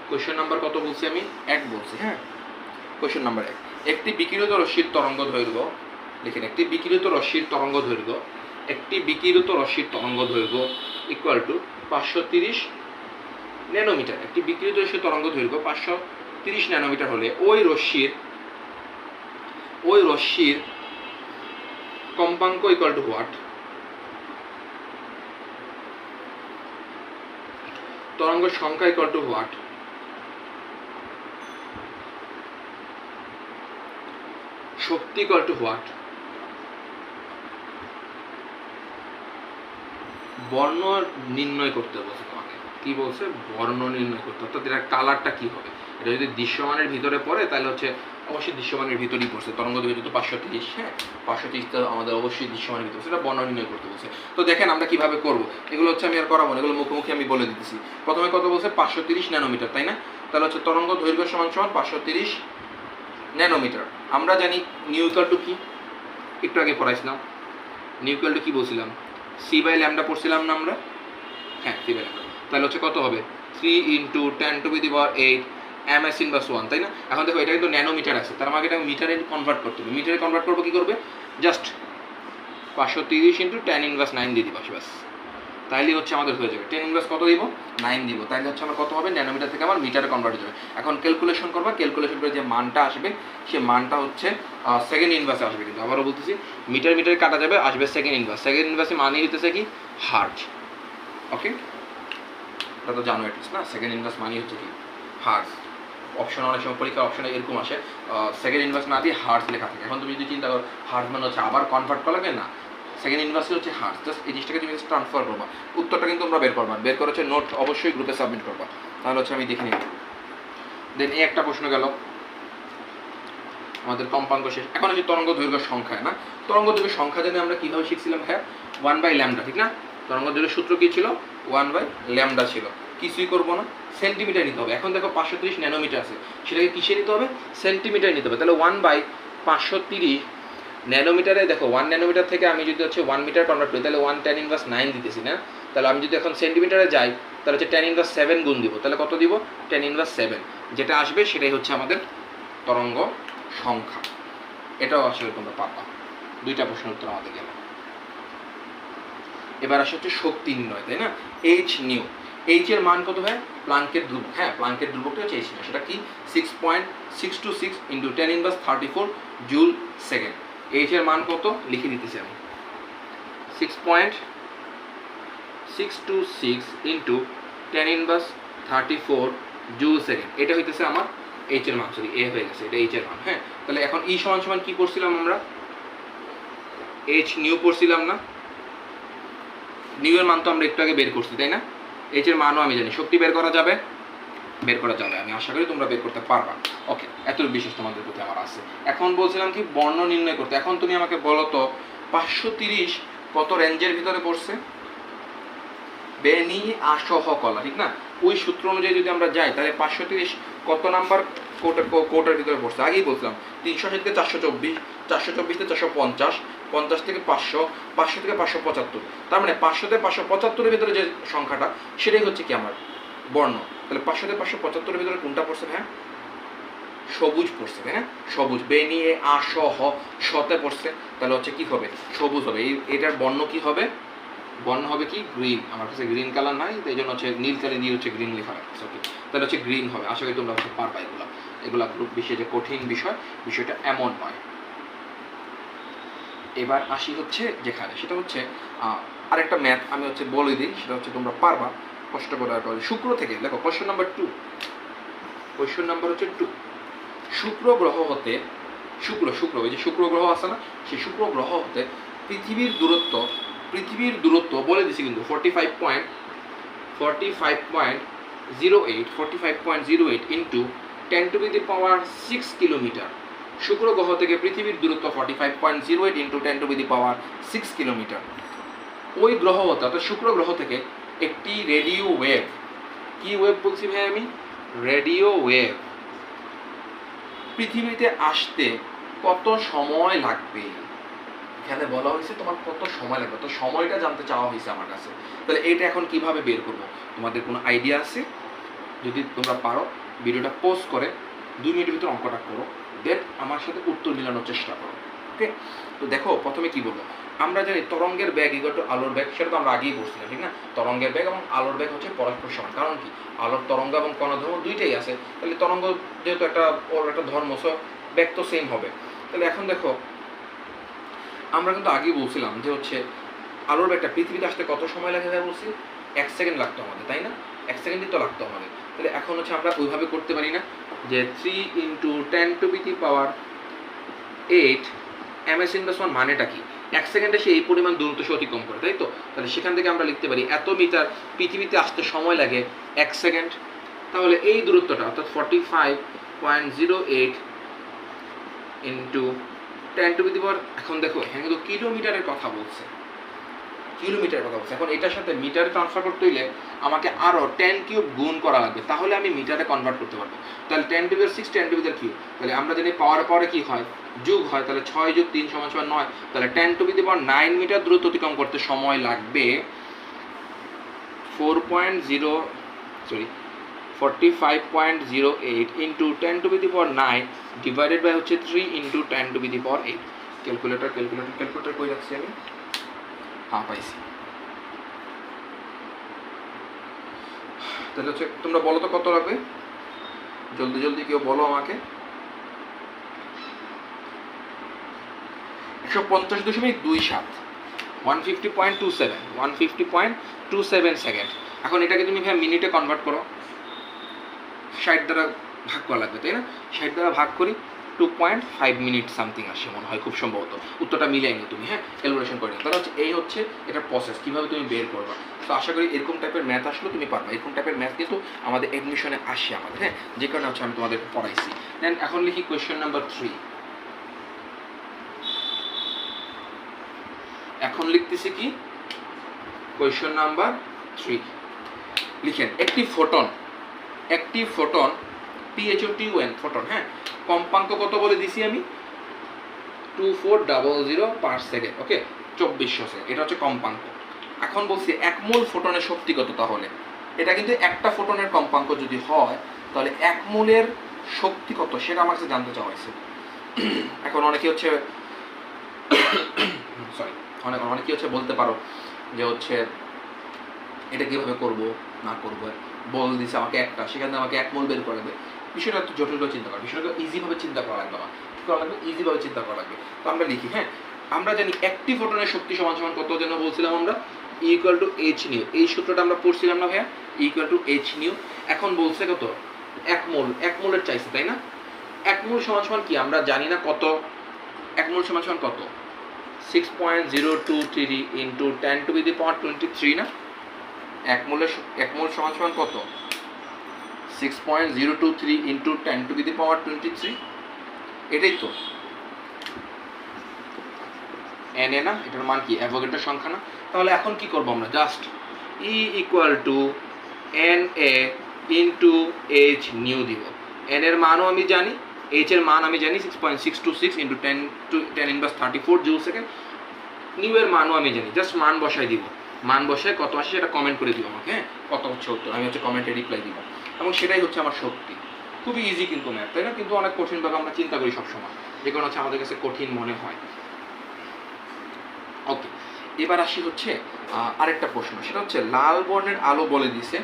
কোয়েশ্চন নাম্বার কত বলছি আমি? 1 বলছি। হ্যাঁ, কোয়েশ্চন নাম্বার 1। একটি বিকিরিত রশ্মির তরঙ্গ দৈর্ঘ্য, লিখেন একটি বিকিরিত রশ্মির তরঙ্গ দৈর্ঘ্য, একটি বিকিরিত রশ্মির তরঙ্গ দৈর্ঘ্য ইকুয়াল টু 530 ন্যানোমিটার। একটি বিকিরিত রশ্মির তরঙ্গ দৈর্ঘ্য 530 ন্যানোমিটার হলে ওই রশ্মির কম্পাঙ্ক ইকুয়াল টু হোয়াট? তরঙ্গ সংখ্যা ইকুয়াল টু হোয়াট? শক্তি ইকুয়াল টু হোয়াট? বর্ণ নির্ণয় করতে বলছে তোমাকে। কি বলছে? বর্ণ নির্ণয় করতে। অর্থাৎ এটা কালারটা কি হবে? এটা যদি দৃশ্যমানের ভিতরে পড়ে তাহলে হচ্ছে অবশ্যই দৃশ্যমানের ভিতরেই পড়ছে। তরঙ্গ দৈর্ঘ্য যেহেতু 530, হ্যাঁ 530 তো আমাদের অবশ্যই দৃশ্যমানের ভিতরে, সেটা বর্ণ নির্ণয় করতে বলছে। তো দেখেন আমরা কিভাবে করব। এগুলো হচ্ছে আমি আর করাবো না, এগুলো মুখোমুখি আমি বলে দিতেছি। প্রথমে কত বলছে? 530 ন্যানোমিটার, তাই না? তাহলে হচ্ছে তরঙ্গ দৈর্ঘ্য সমান 530 ন্যানোমিটার। আমরা জানি নিউ ইকুয়াল টু কি? একটু আগে পড়াইছিলাম। নিউ ইকুয়াল টু কি বলছিলাম? সি বাই ল্যামডা পড়ছিলাম না আমরা? হ্যাঁ, সি বাই ল্যামডা। তাহলে হচ্ছে কত হবে? 3 × 10⁸ ms ইনভার্স 1, তাই না? এখন দেখো এটা কিন্তু ন্যানোমিটার আছে, তার আমাকে এটা মিটারে কনভার্ট করতে হবে। মিটারে কনভার্ট করবো কি করবে? জাস্ট 530 × 10⁻9 দিয়ে দিবা, বাস। তাইলে হচ্ছে আমাদের হয়ে যাবে। 10 কত দিব? 9 দিব। তাইলে হচ্ছে আমার কত হবে? ন্যানোমিটার থেকে আমার মিটারে কনভার্ট হয়ে যাবে। এখন ক্যালকুলেশন করবা, ক্যালকুলেশন করে যে মানটা আসবে সে মানটা হচ্ছে সেকেন্ড ইনভার্সে আসবে। কিন্তু আবারও বলতেছি, মিটারে কাটা যাবে, আসবে সেকেন্ড ইনভার্স। সেকেন্ড ইনভার্সে মানই হইতেছে কি? হার্জ। ওকে, এটা তো জানো এটলিস্ট না? সেকেন্ড ইনভার্স মানই হচ্ছে কি? হার্জ। অপশন অনেক সময় পরীক্ষার অপশনে এরকম আসে, সেকেন্ড ইনভার্স না দিয়ে হার্জ লেখা থাকে। এখন তুমি যদি চিন্তা করো হার্জ মানে হচ্ছে আবার কনভার্ট করা লাগে না, সেকেন্ড ইনভার্সে হচ্ছে হার্জ। জাস্ট এই জিনিসটাকে তুমি ট্রান্সফার করবা। উত্তরটা কিন্তু তোমরা বের করবা, বের করে হচ্ছে নোট অবশ্যই গ্রুপে সাবমিট করবা, তাহলে হচ্ছে আমি দেখে নিব। দেন এই একটা প্রশ্ন গেল আমাদের কম্পাঙ্ক শেষ। এখন হচ্ছে তরঙ্গ দৈর্ঘ্য সংখ্যা, না? তরঙ্গ দৈর্ঘ্য সংখ্যা জানি আমরা কীভাবে শিখছিলাম? হ্যাঁ, 1/λ, ঠিক না? তরঙ্গ দৈর্ঘ্যের সূত্র কী ছিল? 1/λ ছিল। কিছুই করবো না, সেন্টিমিটার নিতে হবে। এখন দেখো 530 ন্যানোমিটার আছে, সেটাকে কিসে নিতে হবে? সেন্টিমিটার নিতে হবে। তাহলে 1/530 ন্যানোমিটারে দেখো 1 ন্যানোমিটার থেকে আমি যদি হচ্ছে 1 মিটার কনভার্ট করি তাহলে 1 10⁻9 দিতেছি, না? তাহলে আমি যদি এখন সেন্টিমিটারে যাই তাহলে হচ্ছে 10⁻7 গুণ দিব। তাহলে কত দিব? 10⁻7। যেটা আসবে সেটাই হচ্ছে আমাদের তরঙ্গ সংখ্যা। এটাও আসলে তোমরা পাবা। দুইটা প্রশ্নের উত্তর আমাদের গেল। এবার আসে হচ্ছে শক্তি নির্ণয়, তাই না? H new. এইচ এর মান কত হয় প্লাঙ্কের ধ্রুবক, হ্যাঁ প্লাঙ্কের ধ্রুবকটা হচ্ছে এইচ, সেটা কি 6.626 ইন্টু 10⁻34 জুল সেকেন্ড। এইচ এর মান কত লিখে দিতেছি আমি, 6.626 ইন্টু 10⁻34 জুল সেকেন্ড, এটা হইতেছে আমার এইচ এর মান, সরি এ হয়ে গেছে, এটা এইচ এর মান। হ্যাঁ তাহলে এখন ই সমান সমান কি করছিলাম আমরা, এইচ নিউ করছিলাম না, নিউ এর মান তো আমরা একটু আগে বের করছি তাই না, এইচ এর মানও আমি জানি, শক্তি বের করা যাবে, বের করা যাবে, আমি আশা করি তোমরা বের করতে পারবা। ওকে, এত বিশেষ তোমাদের প্রতি আমার আছে। এখন বলছিলাম কি বর্ণ নির্ণয় করতে, এখন তুমি আমাকে বলো তো 530 কত রেঞ্জের ভিতরে পড়ছে, বেনি আসহ কলা, ঠিক না, ওই সূত্র অনুযায়ী যদি আমরা যাই তাহলে 530 কত নাম্বার কোটার ভিতরে পড়ছে, আগেই বলছিলাম 360 থেকে 424, 424 থেকে 450, 50 থেকে 500, 500 থেকে 575, তার মানে 500 থেকে 575 এর ভিতরে যে সংখ্যাটা সেটাই হচ্ছে কি আমার বর্ণ। তাহলে 500 থেকে 575 এর ভিতরে কোনটা পড়ছে, হ্যাঁ সবুজ পড়ছে, তাই না, সবুজ, বেনিয়ে আসহ শতে পড়ছে, তাহলে হচ্ছে কি হবে সবুজ হবে, এটার বর্ণ কি হবে, বর্ণ হবে কি গ্রিন, আমার কাছে গ্রিন কালার নাই তাই জন্য হচ্ছে নীল কালি দিয়ে হচ্ছে গ্রিন লেখা রাখছে। ওকে, তাহলে হচ্ছে গ্রিন হবে, আশা করি তোমরা হচ্ছে পারবা এগুলা, এগুলা খুব বেশি যে কঠিন বিষয়, বিষয়টা এমন নয়। এবার আসি হচ্ছে যেখানে, সেটা হচ্ছে আরেকটা ম্যাথ আমি হচ্ছে বলে দিই, সেটা হচ্ছে তোমরা পারবা কষ্ট করে আর পারবে। শুক্র থেকে দেখো কোয়েশ্চন নাম্বার 2, কোয়েশ্চন নাম্বার হচ্ছে 2, শুক্র গ্রহ হতে, শুক্র ওই যে শুক্র গ্রহ আছে না, সেই শুক্র গ্রহ হতে পৃথিবীর দূরত্ব বলে দিছি কিন্তু 45.08 ইন্টু 10⁻6 কিলোমিটার। শুক্র গ্রহ থেকে পৃথিবীর দূরত্ব 45.08 ইন্টু 10⁻6 কিলোমিটার। ওই গ্রহ হতে অর্থাৎ শুক্র গ্রহ থেকে একটি রেডিও ওয়েভ, কি ওয়েভ বলছি ভাই আমি, রেডিও ওয়েভ পৃথিবীতে আসতে কত সময় লাগবে, এখানে বলা হয়েছে তোমার কত সময় লাগবে, তো সময়টা জানতে চাওয়া হয়েছে আমার কাছে। তাহলে এটা এখন কিভাবে বের করব, তোমাদের কোনো আইডিয়া আছে? যদি তোমরা পারো ভিডিওটা পোজ করে 2 মিনিটের ভিতরে অঙ্কটা করো, দেন আমার সাথে উত্তর মিলানোর চেষ্টা করো। ওকে, তো দেখো প্রথমে কি বলবো, আমরা জানি তরঙ্গের বেগ ইকুয়াল টু আলোর বেগ, সেটা তো আমরা আগেই বলছিলাম ঠিক না, তরঙ্গের বেগ এবং আলোর বেগ হচ্ছে পরস্পর সমান, কারণ কি আলোর তরঙ্গ এবং কণাধর্ম দুইটাই আছে, তাহলে তরঙ্গ যেহেতু একটা ধর্ম, সো বেগ তো সেম হবে। তাহলে এখন দেখো আমরা কিন্তু আগেই বলছিলাম যে হচ্ছে আলোর বেগটা পৃথিবীতে আসতে কত সময় লাগে, বলছি 1 সেকেন্ড লাগতো আমাদের, তাই না, 1 সেকেন্ডই তো লাগতো আমাদের। তাহলে এখন হচ্ছে আমরা ওইভাবে করতে পারি না যে 3 ইন্টু 10⁻8 ms ইনভার্স 1 মানেটা কি, 1 সেকেন্ডে সে এই পরিমাণ দূরত্ব সে অতিক্রম করে, তাই তো, তাহলে সেখান থেকে আমরা লিখতে পারি এত মিটার পৃথিবীতে আসতে সময় লাগে 1 সেকেন্ড। তাহলে এই দূরত্বটা অর্থাৎ 45.08 ইন্টু 10⁻, এখন দেখো এখানে কিন্তু কিলোমিটারের কথা বলছে, কিলোমিটারের কথা বলছে, এখন এটার সাথে মিটারে ট্রান্সফার করতে হইলে আমাকে আরো 10 কিউব গুণ করা লাগবে, তাহলে আমি মিটারে কনভার্ট করতে পারবো। তাহলে 10⁻6 10⁻3, তাহলে আমরা জানি পাওয়ারে কি হয় যোগ হয়, তাহলে 6 + 3 = 9, তাহলে 10⁻9 মিটার দূরত্ব অতিক্রম করতে সময় লাগবে 45.08 ইন্টু 10⁻9 ডিভাইডেড বাই হচ্ছে 3 ইন্টু 10⁻8। ক্যালকুলেটর কই রাখছি আমি, হ্যাঁ পাইছি। তাহলে হচ্ছে তোমরা বলো তো কত লাগবে, জলদি কেউ বলো আমাকে। 150.27, 150.27 সেকেন্ড। এখন এটাকে তুমি ভাই মিনিটে কনভার্ট করো, 60 দ্বারা ভাগ করা লাগবে, তাই না, 60 দ্বারা ভাগ করি 2.5 মিনিট সামথিং আসে মনে হয়, খুব সম্ভবত, উত্তরটা মিলাই নি তুমি, হ্যাঁ ক্যালকুলেশন করে নিও। তাহলে হচ্ছে এই হচ্ছে এটার প্রসেস, কীভাবে তুমি বের করবা। তো আশা করি এরকম টাইপের ম্যাথ আসলে তুমি পারবা, এরকম টাইপের ম্যাথ কিন্তু আমাদের এডমিশনে আসে আমাদের, হ্যাঁ যে কারণে হচ্ছে আমি তোমাদেরকে পড়াইছি। দেন এখন লিখি কোয়েশ্চেন নাম্বার 3, এখন লিখতেছি কি কোয়েশ্চেন নাম্বার 3, লিখেন একটি ফোটন PHOTON ফোটন, হ্যাঁ কম্পাঙ্ক কত বলে দিছি আমি 2400 পার সেকেন্ড, ওকে 2400 সেকেন্ড, এটা হচ্ছে কম্পাঙ্ক। এখন বলছি 1 মোল ফোটনের শক্তি কত, তাহলে এটা কিন্তু একটা ফোটনের কম্পাঙ্ক যদি হয় তাহলে 1 মোলের শক্তি কত সেটা আমার কাছে জানতে চাওয়া হয়েছে। এখন অনেকে হচ্ছে অনেকে হচ্ছে বলতে পারো যে হচ্ছে এটা কীভাবে করবো না করবো, বল দিছে আমাকে একটা, সেখান থেকে আমাকে 1 মোল বের করে দেবে। বিষয়টা একটু জটিলভাবে চিন্তা করা, বিষয়টা ইজিভাবে চিন্তা করা লাগবে আমার, কী করা লাগবে, ইজিভাবে চিন্তা করা লাগবে। তো আমরা লিখি, হ্যাঁ আমরা জানি একটি ফোটনের শক্তি সমান সমান কত যেন বলছিলাম আমরা, ইকুয়াল টু এইচ নিউ। এই সূত্রটা আমরা পড়ছিলাম না ভাইয়া, ইকুয়াল টু এইচ নিউ। এখন বলছে কত, 1 মোল, 1 মোলের চাইছে তাই না। 1 মোল সমান সমান কি আমরা জানি না কত, 1 মোল সমান সমান কত, 6.023 ইন্টু 10 টু দি পাওয়ার 23 না। 1 মোল সমান সমান কত, 6.023 ইন্টু 10 টু দি পাওয়ার 23, এটাই তো এন এ না, এটার মান কি অ্যাভোগাড্রোর সংখ্যা না। তাহলে এখন কি করব আমরা, just E equal two N A into H new দিব। এন এর মানও আমি জানি, এইচ এর মান আমি জানি 6.626 into 10 inverse 34 joule second. New এর মানও আমি জানি, জাস্ট মান বসাই দিব, মান বসায় কত আসে সেটা কমেন্ট করে দিব আমাকে, হ্যাঁ কত হচ্ছে উত্তর, আমি হচ্ছে কমেন্টে রিপ্লাই দিব, এবং সেটাই হচ্ছে আমার শক্তি। খুবই ইজি কিন্তু ম্যাথ, তাই না, কিন্তু অনেক কঠিনভাবে আমরা চিন্তা করি সবসময়, যে কারণে হচ্ছে আমাদের কাছে কঠিন মনে হয়। ওকে, এবার আসি হচ্ছে আরেকটা প্রশ্ন, সেটা হচ্ছে লাল বর্ণের আলো বলে দিছে,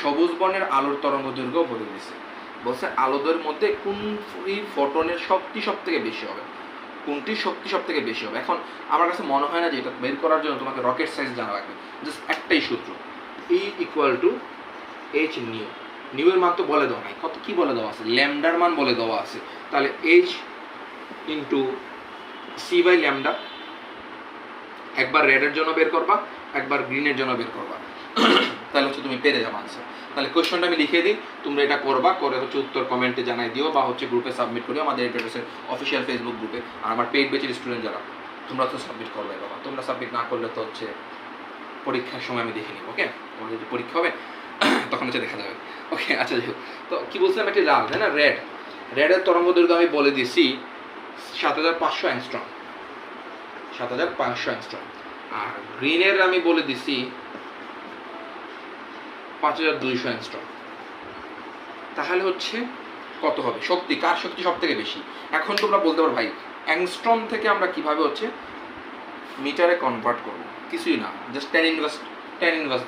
সবুজ বর্ণের আলোর তরঙ্গ দৈর্ঘ্য বলে দিছে। বলছে আলোদের মধ্যে কোনটি ফোটনের শক্তি সব থেকে বেশি হবে, কোনটি শক্তি সব থেকে বেশি হবে। এখন আমার কাছে মনে হয় না যে এটা বের করার জন্য তোমাকে রকেট সায়েন্স জানা লাগবে, জাস্ট একটাই সূত্র, ই equal to h new. New এর মান তো বলে দেওয়া নাই, কত কি বলে দেওয়া আছে, ল্যামডার মান বলে দেওয়া আছে। তাহলে H into C by lambda, একবার রেডের জন্য বের করবা, একবার গ্রিনের জন্য বের করবা, তাহলে হচ্ছে তুমি পেরে যাবে আনসার। তাহলে কোয়েশ্চনটা আমি লিখে দিই, তোমরা এটা করবা, করে হচ্ছে উত্তর কমেন্টে জানাই দিও, বা হচ্ছে গ্রুপে সাবমিট করিও, আমাদের এডুকেশন অফিসিয়াল ফেসবুক গ্রুপে। আর আমার পেইড ব্যাচের স্টুডেন্ট যারা, তোমরা তো সাবমিট করবে বাবা, তোমরা সাবমিট না করলে তো হচ্ছে পরীক্ষার সময় আমি দেখে নিব। ওকে, তোমাদের যদি পরীক্ষা হবে তখন হচ্ছে দেখা যাবে। ওকে, আচ্ছা যাই হোক, তো কি বলছিলাম, একটি লাল তাই না, রেডের তরঙ্গ দৈর্ঘ্য আমি বলে দিছি 7500 অ্যাংস্ট্রম, 7500 অ্যাংস্ট্রম। আর গ্রিনের আমি বলে দিছি 5200 অ্যাংস্ট্রম। তাহলে হচ্ছে কত হবে শক্তি, কার শক্তি সব থেকে বেশি। এখন তোমরা বলতে পারো ভাই অ্যাংস্ট্রম থেকে আমরা কিভাবে হচ্ছে মিটারে কনভার্ট করব, কিছুই না, জাস্ট tan ইনভার্স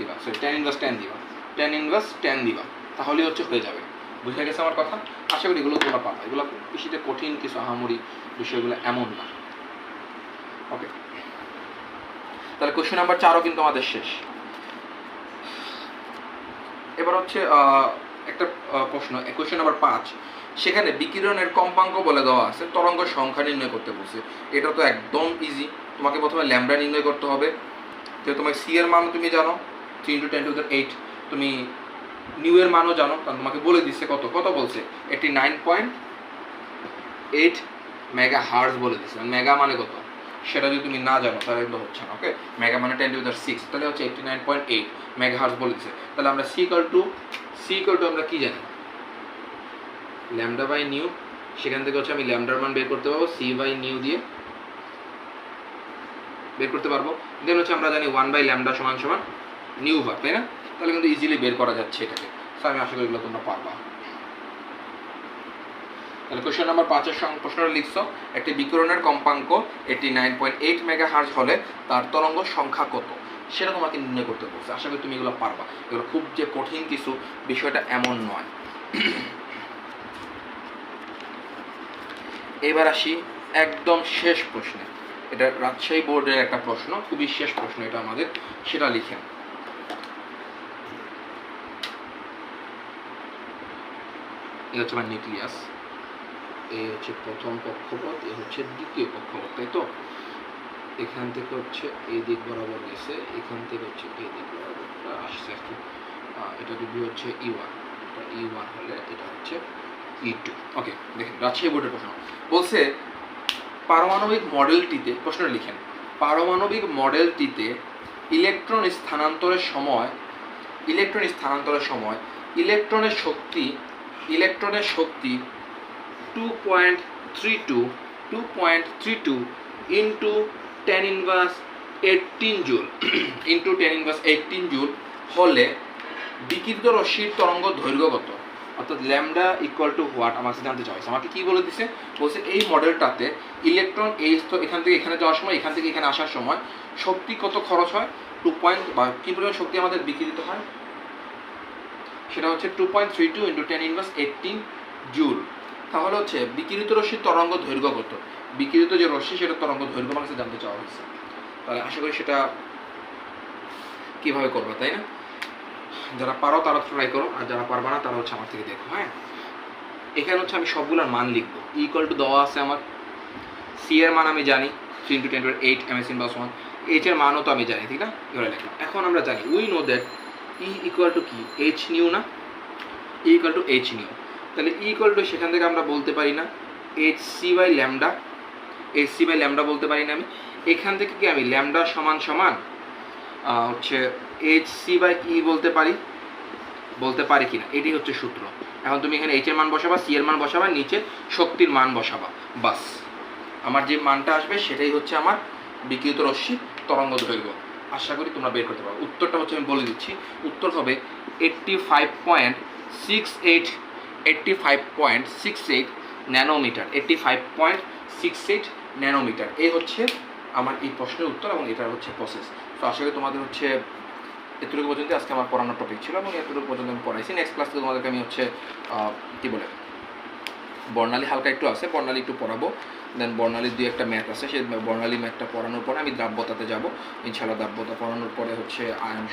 দিবা, সরি tan ইনভার্স 10 দিবা, tan ইনভার্স 10 দিবা, তাহলেই হচ্ছে হয়ে যাবে। বুঝে গেছে আমার কথা, আশা করি এগুলো তোমরা পাবা, এগুলো বেশিতে কঠিন কিছু আহামরি বিষয়গুলো এমন না। ওকে, তাহলে কোশ্চেন নাম্বার 4ও কিন্তু আমাদের শেষ। এবার হচ্ছে একটা প্রশ্ন, কোশ্চেন নাম্বার 5, সেখানে বিকিরণের কম্পাঙ্ক বলে দেওয়া আছে, তরঙ্গ সংখ্যা নির্ণয় করতে বলছে। এটা তো একদম ইজি, তোমাকে প্রথমে ল্যামডা নির্ণয় করতে হবে, যে তোমার সি এর মান তুমি জানো 3 × 10⁸, তুমি নিউ এর মানও জানো, কারণ তোমাকে বলে দিচ্ছে কত কত বলছে 89.8 মেগা হার্জ বলে দিচ্ছে। মেগা মানে কত সেটা যদি তুমি না জানো তাহলে কিন্তু হচ্ছে না। ওকে, মেগা মানে 10⁶, তাহলে হচ্ছে 89.8 মেগা হার্জ বলে দিচ্ছে। তাহলে আমরা সি ইকুয়াল টু আমরা কি জানি, ল্যামডা বাই নিউ, সেখান থেকে হচ্ছে আমি ল্যামডার মান বের করতে পারবো, সি বাই নিউ দিয়ে বের করতে পারবো। দেন হচ্ছে আমরা জানি 1 বাই ল্যামডা সমান সমান নিউ ভার, তাই না। তাহলে কিন্তু ইজিলি বের করা যাচ্ছে এটাকে। সো আমি আশা করি এগুলো তোমরা পারবা। তাহলে কোশ্চেন নাম্বার 5 এর প্রশ্নটা লিখছো, একটি বিকিরণের কম্পাঙ্ক 89.8 মেগা হার্জ হলে তার তরঙ্গ সংখ্যা কত, সেটা তোমাকে নির্ণয় করতে বলছে। আশা করি তুমি এগুলো পারবা, এগুলো খুব যে কঠিন কিছু বিষয়টা এমন নয়। এবার আসি একদম শেষ প্রশ্নে, এটা রাজশাহী বোর্ডের একটা প্রশ্ন, খুবই শেষ প্রশ্ন এটা আমাদের, সেটা লিখেন। এই হচ্ছে আমার নিউক্লিয়াস, এই হচ্ছে প্রথম কক্ষপথ, এই হচ্ছে দ্বিতীয় কক্ষপথ, তাই তো। এখান থেকে হচ্ছে এই দিক বরাবর গেছে, এখান থেকে হচ্ছে এই দিক বরাবর আসছে আর কি। এটা যদি হচ্ছে E1, এটা E1 হলে এটা হচ্ছে E2। ওকে, দেখেন রাজশাহী বোর্ডের প্রশ্ন বলছে পারমাণবিক মডেলটিতে, প্রশ্ন লিখেন, পারমাণবিক মডেলটিতে ইলেকট্রন স্থানান্তরের সময় ইলেকট্রনের শক্তি 2.32 ইন্টু 10⁻18 জুল হলে বিকিরিত রশ্মির তরঙ্গ দৈর্ঘ্য কত। অর্থাৎ ল্যামডা ইকুয়াল টু হোয়াট আমাকে জানতে চাইছে। আমাকে কি বলে দিছে, বলছে এই মডেলটাতে ইলেকট্রন এই তো এখান থেকে এখানে যাওয়ার সময়, এখান থেকে এখানে আসার সময় শক্তি কত খরচ হয়, বা কী পরিমাণ শক্তি আমাদের বিকিরিত হয়, সেটা হচ্ছে 2.32 × 10⁻18 জুল। তাহলে হচ্ছে বিকিরিত রশ্মির তরঙ্গ দৈর্ঘ্য কত, বিকিরিত যে রশ্মি সেটা তরঙ্গ দৈর্ঘ্য মানে জানতে চাওয়া হয়েছে। তাহলে আশা করি সেটা কীভাবে করবে, তাই না? যারা পারো তারা ট্রাই করো, আর যারা পারবে না তারা হচ্ছে আমার থেকে দেখো। হ্যাঁ, এখানে হচ্ছে আমি সবগুলোর মান লিখবো। ইকুয়াল টু দেওয়া আছে আমার, সি এর মান আমি জানি 3 × 10⁸ ms/1, এইচ এর মানও তো আমি জানি, ঠিক না? এবারে লিখলাম। এখন আমরা জানি we know that E equal two কি, এইচ নিউ না, ই ইকুয়াল টু এইচ নিউ। তাহলে ই ইকুয়াল টু সেখান থেকে আমরা বলতে পারি না hc/λ, hc/λ বলতে পারি না আমি। এখান থেকে কি আমি ল্যামডা সমান সমান হচ্ছে hc/e বলতে পারি কিনা, এটি হচ্ছে সূত্র। এখন তুমি এখানে এইচ এর মান বসাবা, সি এর মান বসাবা, নিচে শক্তির মান বসাবা, বাস আমার যে মানটা আসবে সেটাই হচ্ছে আমার বিকিরিত রশ্মির তরঙ্গ দৈর্ঘ্য। আশা করি তোমরা বের করতে পারো। উত্তরটা হচ্ছে আমি বলে দিচ্ছি, উত্তর হবে 85.68 ন্যানোমিটার, 85.68 ন্যানোমিটার। এই হচ্ছে আমার এই প্রশ্নের উত্তর এবং এটার হচ্ছে প্রসেস। তো আশা করি তোমাদের হচ্ছে এতটুকু পর্যন্ত আজকে আমার পড়ানোর টপিক ছিল এবং এতটুকু পর্যন্ত আমি পড়াইছি। নেক্সট ক্লাস থেকে তোমাদেরকে আমি হচ্ছে কী বলে বর্ণালী হালকা একটু আছে, বর্ণালী একটু পড়াবো, দেন বর্ণালীর 2-1টা ম্যাথ আছে, সেই বর্ণালী ম্যাথটা পড়ানোর পরে আমি দ্রাব্যতাতে যাব ইনশাআল্লাহ। দ্রাব্যতা পড়ানোর পরে হচ্ছে আয়ন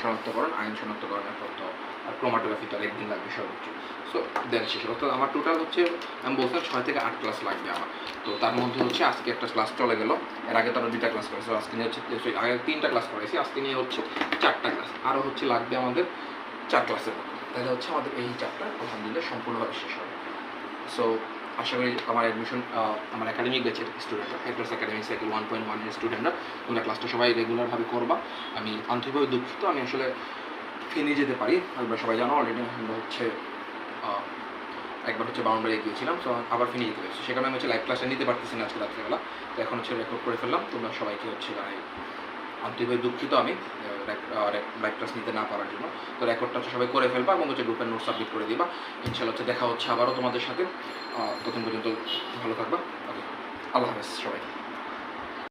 শনাক্তকরণের তথ্য আর ক্রোমাটোগ্রাফিটা একদিন লাগবে সর্বোচ্চ। সো দেন শেষ। অর্থাৎ আমার টোটাল হচ্ছে আমি বলছিলাম 6 থেকে 8 ক্লাস লাগবে আমার। তো তার মধ্যে হচ্ছে আজকে একটা ক্লাস চলে গেল, এর আগে তো আরও 2টা ক্লাস করেছি, আজকে নিয়ে হচ্ছে আগে 3টা ক্লাস করেছি, আজকে নিয়ে হচ্ছে 4টা ক্লাস, আরও হচ্ছে লাগবে আমাদের 4 ক্লাসের মতো। তাহলে হচ্ছে আমাদের এই চ্যাপ্টার আলহামদুলিল্লাহ সম্পূর্ণভাবে শেষ হবে। সো আশা করি আমার অ্যাডমিশন আমার একাডেমিক ব্যাচের স্টুডেন্টরা, হেডলার্স একাডেমিক সাইকেল 1.1 এর স্টুডেন্টরা, তোমরা ক্লাসটা সবাই রেগুলারভাবে করবা। আমি আন্তরিকভাবে দুঃখিত, আমি আসলে ফেনে যেতে পারি, আমরা সবাই জানো অলরেডি। আমরা হচ্ছে একবার হচ্ছে বাউন্ডারি গিয়েছিলাম, তো আবার ফেনে যেতে পারছি, সেখানে আমি হচ্ছে লাইভ ক্লাসটা নিতে পারতেছি না আজকে রাত্রেবেলা। তো এখন হচ্ছে রেকর্ড করে ফেললাম, তোমরা সবাইকে হচ্ছে আন্তরিকভাবে দুঃখিত আমি লাইভ ক্লাস নিতে না পারার জন্য। তো রেকর্ডটা হচ্ছে সবাই করে ফেলবা এবং হচ্ছে গ্রুপের নোট সাবমিট করে দিবা। ইনশাআল্লাহ হচ্ছে দেখা হচ্ছে আবারও তোমাদের সাথে। ততক্ষণ পর্যন্ত ভালো থাকবা। ওকে, আল্লাহ হাফেজ সবাই।